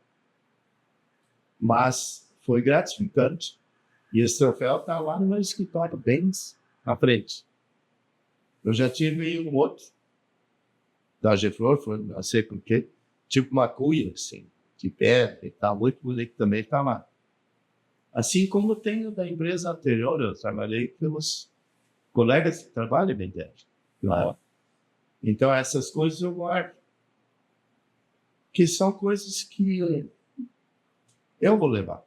[SPEAKER 2] Mas foi gratificante. E esse troféu está lá no meu escritório, bem na frente. Eu já tive um outro da Geflor, não sei por quê, tipo uma cuia, assim, de pedra e tal, muito bonito também está lá. Assim como tem o da empresa anterior, eu trabalhei pelos colegas que trabalham bem dentro. Então, essas coisas eu guardo. Que são coisas que eu vou levar.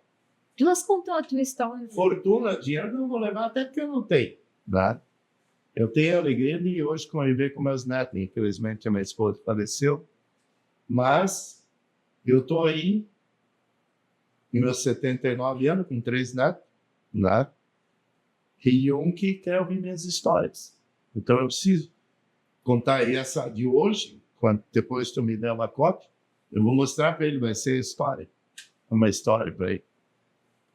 [SPEAKER 1] Nós contamos a tua história.
[SPEAKER 2] Fortuna, dinheiro, não vou levar, até porque eu não tenho. Né? Eu tenho a alegria de hoje conviver com meus netos. Infelizmente, a minha esposa faleceu. Mas eu estou aí em meus 79 anos, com 3 netos, né? E um que quer ouvir minhas histórias. Então eu preciso contar essa de hoje, quando depois tu me der uma cópia, eu vou mostrar para ele, vai ser história. Uma história para ele.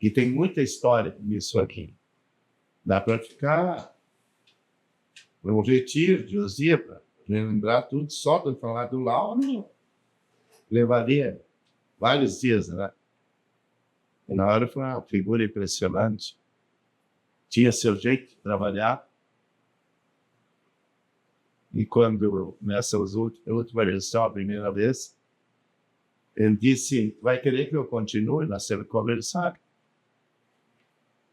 [SPEAKER 2] E tem muita história nisso aqui. Dá para ficar um retiro de uns dias para lembrar tudo, só para falar do Lauro, levaria vários dias, né? E na hora foi uma figura impressionante. Tinha seu jeito de trabalhar. E quando, nessa última lição, a primeira vez, ele disse, vai querer que eu continue na cena conversar?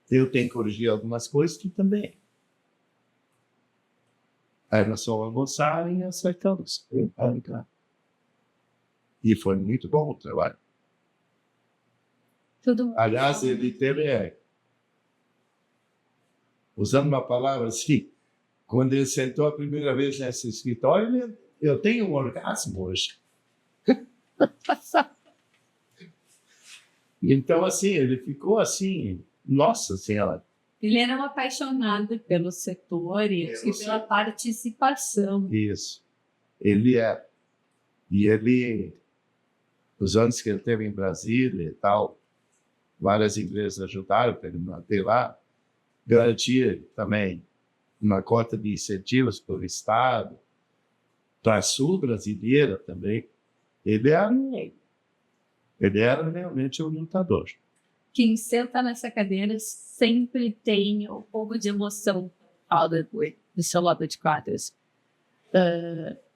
[SPEAKER 2] Eu tenho que corrigir algumas coisas que também. Aí nós fomos almoçar e acertamos. E foi muito bom o trabalho.
[SPEAKER 1] Tudo
[SPEAKER 2] Aliás, ele teve, usando uma palavra assim, quando ele sentou a primeira vez nesse escritório, eu tenho um orgasmo hoje. Então, assim, ele ficou assim, nossa senhora.
[SPEAKER 1] Ele era um apaixonado pelo setor e pela participação.
[SPEAKER 2] Isso. Ele é. E ele, os anos que ele teve em Brasília e tal, várias empresas ajudaram para ele manter lá, garantia também uma cota de incentivos para o Estado, para a Sul brasileira também. Ele era realmente um lutador.
[SPEAKER 1] Quem senta nessa cadeira sempre tem um pouco de emoção do seu lado de quadros.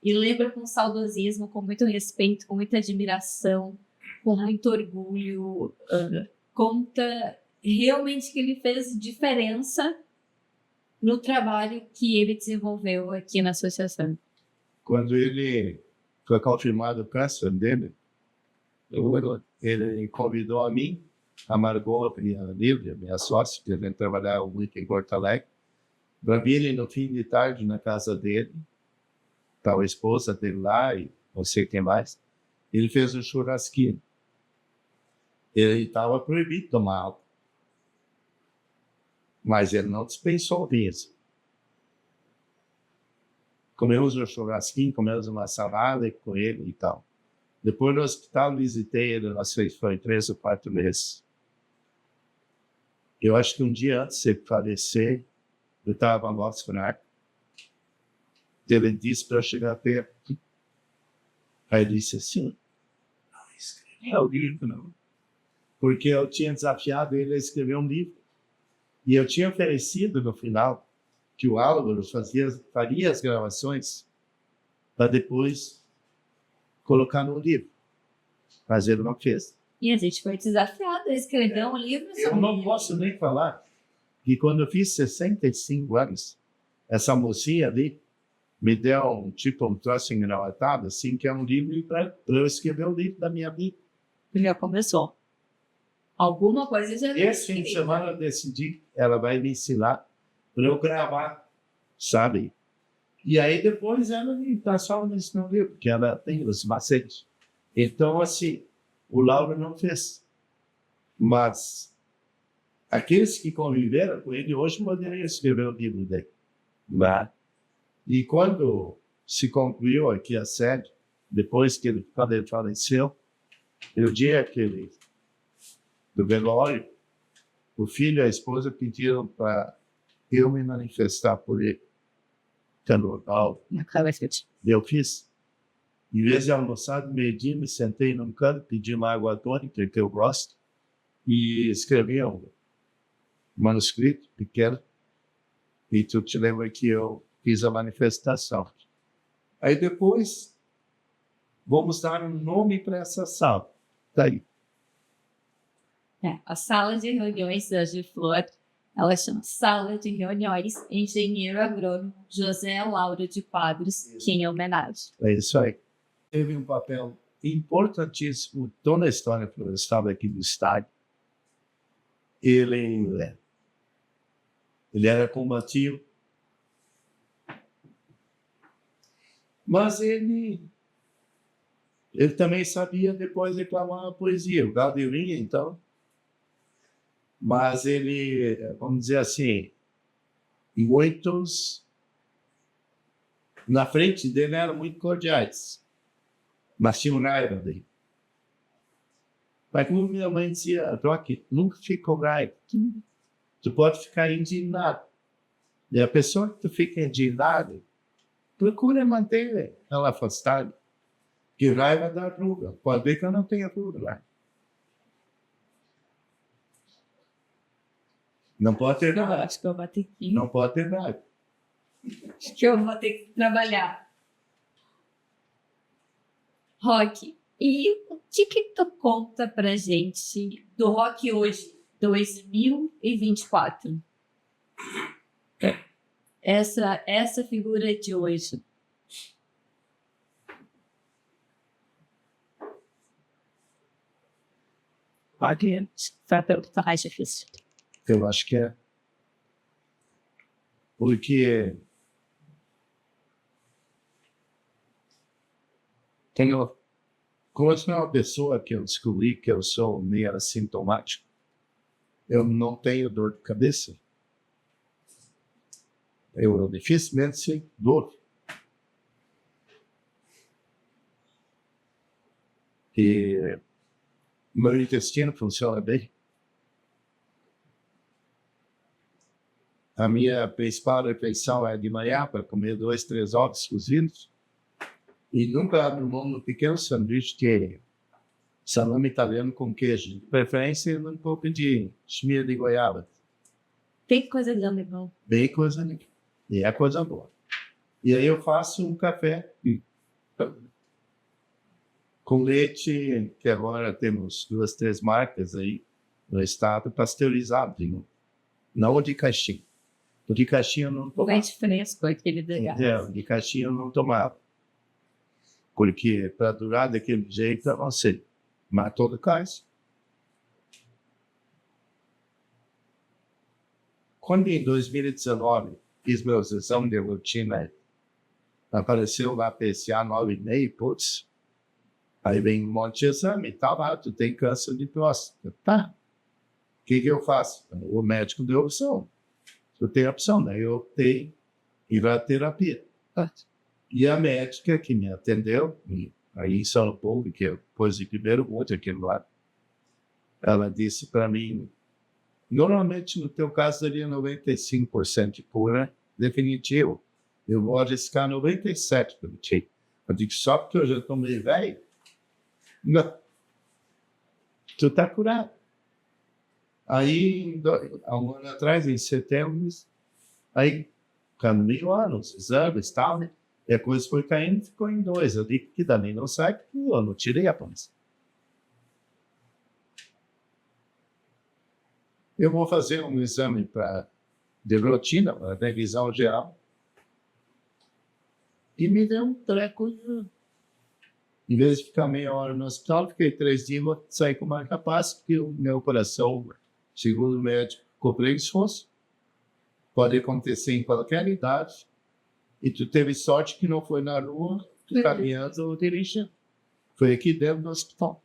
[SPEAKER 1] E lembra com saudosismo, com muito respeito, com muita admiração, com muito orgulho. Conta realmente que ele fez diferença no trabalho que ele desenvolveu aqui na associação.
[SPEAKER 2] Quando ele foi confirmado o câncer dele, ele convidou a mim, a Margot e a Lívia, minha sócia, que a gente trabalhava muito em Porto Alegre, para virem no fim de tarde na casa dele. Estava a esposa dele lá e não sei quem mais. Ele fez um churrasquinho. Ele estava proibido tomar álcool. Mas ele não dispensou isso. Comemos um churrasquinho, comemos uma salada com ele e tal. Depois no hospital visitei ele, não sei se foi 3 ou 4 meses. Eu acho que um dia antes de ele falecer, eu estava no nosso fraco. Ele disse para eu chegar perto. Aí ele disse assim, não escreve o livro, não. Porque eu tinha desafiado ele a escrever um livro. E eu tinha oferecido no final que o Álvaro faria as gravações para depois colocar no livro. Mas ele não fez.
[SPEAKER 1] E a gente foi desafiado a escrever um livro.
[SPEAKER 2] Eu não posso nem falar que quando eu fiz 65 anos, essa mocinha ali me deu um troço engravatado, assim, que é um livro para eu escrever o livro da minha vida.
[SPEAKER 1] Já começou. Alguma coisa já...
[SPEAKER 2] Esse fim de semana eu decidi, ela vai me ensinar para eu gravar, sabe? E aí depois ela me passou me ensinou o livro, porque ela tem os macetes. Então, assim, o Lauro não fez. Mas aqueles que conviveram com ele hoje poderiam escrever o livro dele. Né? E quando se concluiu aqui a série, depois que ele faleceu, no dia do velório, o filho e a esposa pediram para eu me manifestar por ele. Eu fiz. Em vez de almoçar de meio-dia, me sentei num canto, pedi uma água tônica, que eu gosto, e escrevi um manuscrito pequeno. E tu te lembra que eu fiz a manifestação. Aí depois, vamos dar um nome para essa sala. Tá aí.
[SPEAKER 1] A sala de reuniões da Giflor, ela chama Sala de Reuniões Engenheiro Agrônomo José Lauro de Quadros, que em homenagem.
[SPEAKER 2] É isso aí. Teve um papel importantíssimo toda a história florestal aqui do estádio. Ele era combativo, mas ele também sabia depois declamar a poesia. O Galdeirinha, então, Mas ele, vamos dizer assim, muitos na frente dele eram muito cordiais, mas tinham raiva dele. Mas como minha mãe dizia, Roque, nunca fica com raiva. Tu pode ficar indignado. E a pessoa que tu fica indignado, procura manter ela afastada. Que raiva dá ruga. Pode ver que eu não tenho ruga lá. Não pode ter
[SPEAKER 1] Eu
[SPEAKER 2] raiva.
[SPEAKER 1] acho que eu vou ter que,
[SPEAKER 2] Não pode ter raiva.
[SPEAKER 1] acho que eu vou ter que trabalhar. Rock, e o que tu conta pra gente do rock hoje, 2024? Essa figura de hoje. Pode perguntar mais difícil.
[SPEAKER 2] Eu acho que é. Porque como eu sou uma pessoa que eu descobri que eu sou meio assintomático, eu não tenho dor de cabeça. Eu dificilmente sinto dor. E meu intestino funciona bem. A minha principal refeição é de manhã para comer 2, 3 ovos cozidos. E nunca abro mão do pequeno sanduíche que é salame italiano com queijo. De preferência, um pouco de chimia de goiaba.
[SPEAKER 1] Tem coisa de alemão.
[SPEAKER 2] Bem coisa linda. E é coisa boa. E aí eu faço um café com leite, que agora temos 2, 3 marcas aí no estado, pasteurizado. Não o de caixinha. O de caixinha eu não tomava.
[SPEAKER 1] Leite fresco, aquele da gás.
[SPEAKER 2] O de caixinha eu não tomava. Porque para durar daquele jeito, eu não sei. Matou do cais. Quando em 2019 fiz meus exames de rotina, apareceu lá PSA 9,5, putz. Aí vem um monte de exame e tal, tu tem câncer de próstata. Tá. O que eu faço? O médico deu opção. Eu tenho opção, né? Eu optei em radioterapia. E a médica que me atendeu, aí em São Paulo, que eu pus de primeiro outro aquele lá, ela disse para mim, normalmente no teu caso daria 95% de cura definitivo. Eu vou arriscar 97% para ti. Eu digo, só porque eu já estou meio velho? Não. Tu está curado. Aí, há um ano atrás, em setembro, aí caminhou os exames e tal, né? E a coisa foi caindo e ficou em 2. Eu digo que dali não sai, porque eu não tirei a pança. Eu vou fazer um exame de rotina, para revisão geral. E me deu um treco. Em vez de ficar meia hora no hospital, fiquei 3 dias, vou sair com mais capaz, porque o meu coração, segundo o médico, ficou preguiçoso. Pode acontecer em qualquer idade. E tu teve sorte que não foi na rua, tu caminhando ou dirigindo. Foi aqui dentro do hospital.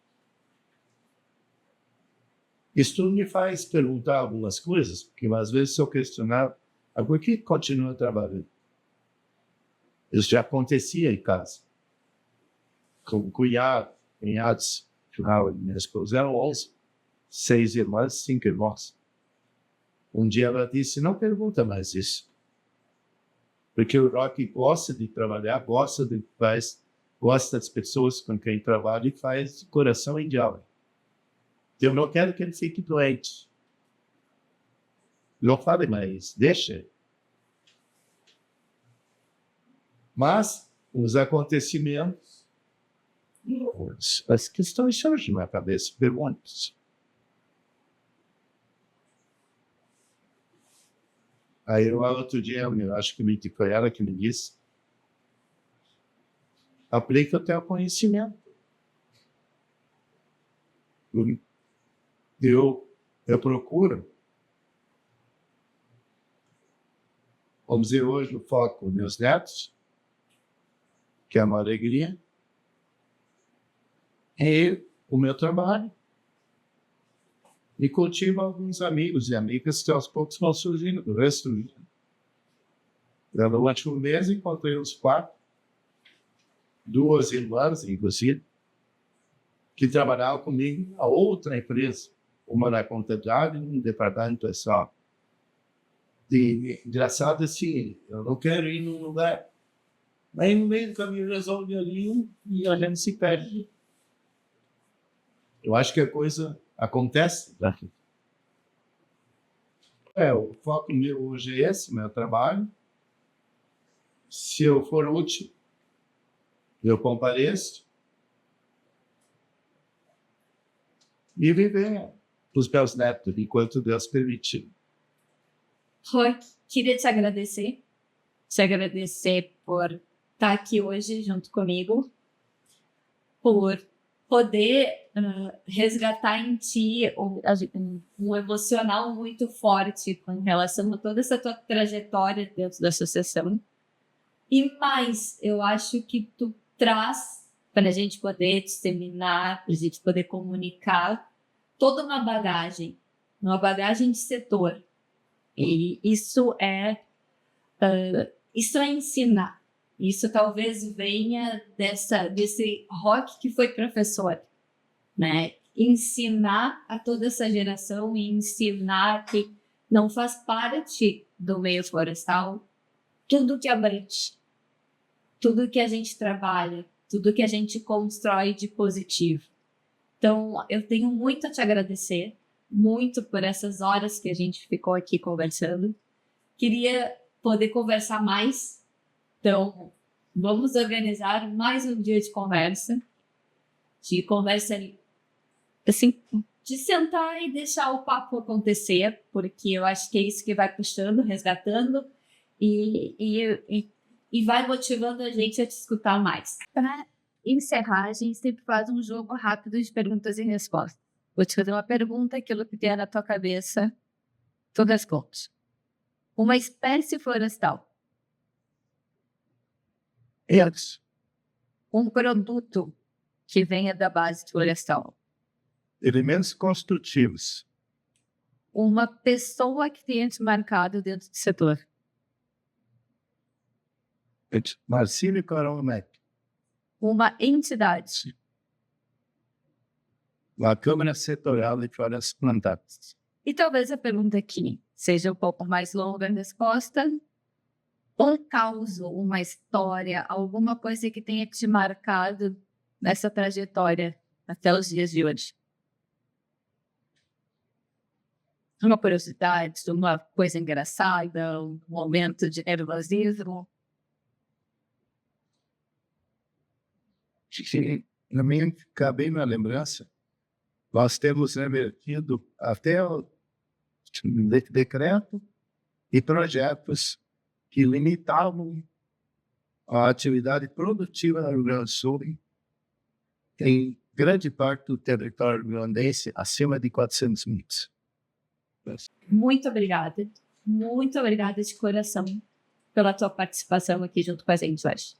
[SPEAKER 2] Isso tudo me faz perguntar algumas coisas, porque às vezes se eu questionar, por que continua trabalhando? Isso já acontecia em casa. Com cunhados, minha esposa eram 11, 6 irmãs, 5 irmãos. Um dia ela disse, não pergunta mais isso. Porque o Roque gosta de trabalhar, gosta das pessoas com quem trabalha e faz de coração em diálogo. Eu não quero que ele fique doente. Não fale mais, deixa. Mas os acontecimentos, as questões surgem na cabeça, perguntas. Aí outro dia, eu acho que foi ela que me disse, aplica o teu conhecimento. Eu procuro, vamos dizer hoje, o foco nos meus netos, que é uma alegria, e o meu trabalho. E cultivo alguns amigos e amigas que aos poucos vão surgindo do resto do dia. Durante um mês encontrei os 4, 2 irmãs, inclusive, que trabalhavam comigo na outra empresa, uma na contabilidade e um departamento pessoal. E engraçado assim, eu não quero ir num lugar, mas no meio do caminho resolve ali e a gente se perde. Eu acho que a coisa acontece. Né? O foco meu hoje é esse, meu trabalho. Se eu for útil, eu compareço e viver os meus netos enquanto Deus permitir.
[SPEAKER 1] Roy, queria te agradecer por estar aqui hoje junto comigo, por poder resgatar em ti um emocional muito forte com relação a toda essa tua trajetória dentro da associação. E mais, eu acho que tu traz para a gente poder disseminar, para a gente poder comunicar toda uma bagagem de setor. E isso é ensinar. Isso talvez venha desse Rock que foi professor, né? Ensinar a toda essa geração e ensinar que não faz parte do meio florestal tudo que abrange, tudo que a gente trabalha, tudo que a gente constrói de positivo. Então, eu tenho muito a te agradecer, muito por essas horas que a gente ficou aqui conversando. Queria poder conversar mais, então vamos organizar mais um dia de conversa assim, de sentar e deixar o papo acontecer, porque eu acho que é isso que vai puxando, resgatando e vai motivando a gente a te escutar mais. Para encerrar, a gente sempre faz um jogo rápido de perguntas e respostas. Vou te fazer uma pergunta, aquilo que tem na tua cabeça, tu responde. Uma espécie florestal.
[SPEAKER 2] Eles.
[SPEAKER 1] Um produto que venha da base florestal.
[SPEAKER 2] Elementos construtivos.
[SPEAKER 1] Uma pessoa que tenha te marcado dentro do setor.
[SPEAKER 2] Marcílio Carol-Mac.
[SPEAKER 1] Uma entidade.
[SPEAKER 2] A Câmara Setorial de Florestas Plantadas.
[SPEAKER 1] E talvez a pergunta aqui seja um pouco mais longa a resposta. Um caos, uma história, alguma coisa que tenha te marcado nessa trajetória até os dias de hoje. Uma curiosidade, uma coisa engraçada, um momento de nervosismo.
[SPEAKER 2] Na minha, acabei na lembrança, nós temos revertido até o decreto e projetos que limitavam a atividade produtiva no Rio Grande do Sul em grande parte do território rio-grandense, acima de 400 metros.
[SPEAKER 1] Muito obrigada de coração pela tua participação aqui junto com a gente hoje.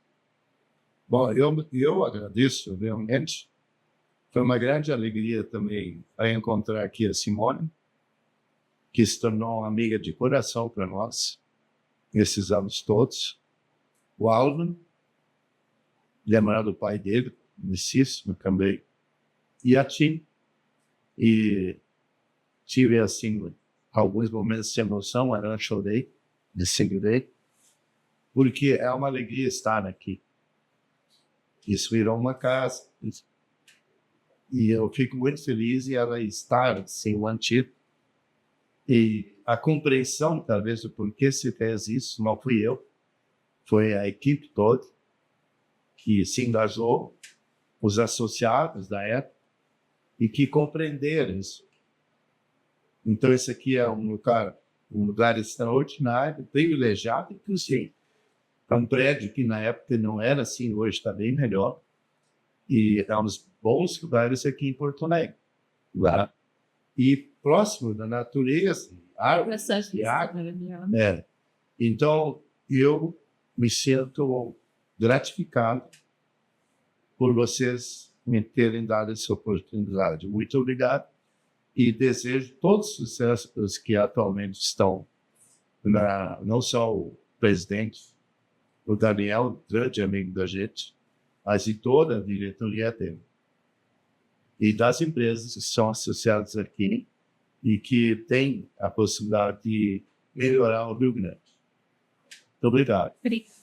[SPEAKER 2] Bom, eu agradeço realmente. Foi uma grande alegria também encontrar aqui a Simone, que se tornou uma amiga de coração para nós nesses anos todos. O Alvin, lembrando do pai dele, muitíssimo também, e a Tim. E tive, assim, alguns momentos de emoção, eu chorei, me segurei, porque é uma alegria estar aqui. Isso virou uma casa. E eu fico muito feliz em ela estar assim, mantido. E a compreensão, talvez, do porquê se fez isso, não fui eu, foi a equipe toda que se engajou, os associados da época, e que compreenderam isso. Então, esse aqui é um lugar extraordinário, privilegiado, inclusive. É um prédio que na época não era assim, hoje está bem melhor. E é um dos bons lugares aqui em Porto Alegre. Lá. E próximo da natureza, árvores e água. Então, eu me sinto gratificado por vocês me terem dado essa oportunidade. Muito obrigado. e desejo todo sucesso para os que atualmente estão, não só o presidente, o Daniel, grande amigo da gente, mas em toda a diretoria dele. E das empresas que são associadas aqui e que têm a possibilidade de melhorar o Rio Grande. Muito obrigado.
[SPEAKER 1] Obrigada.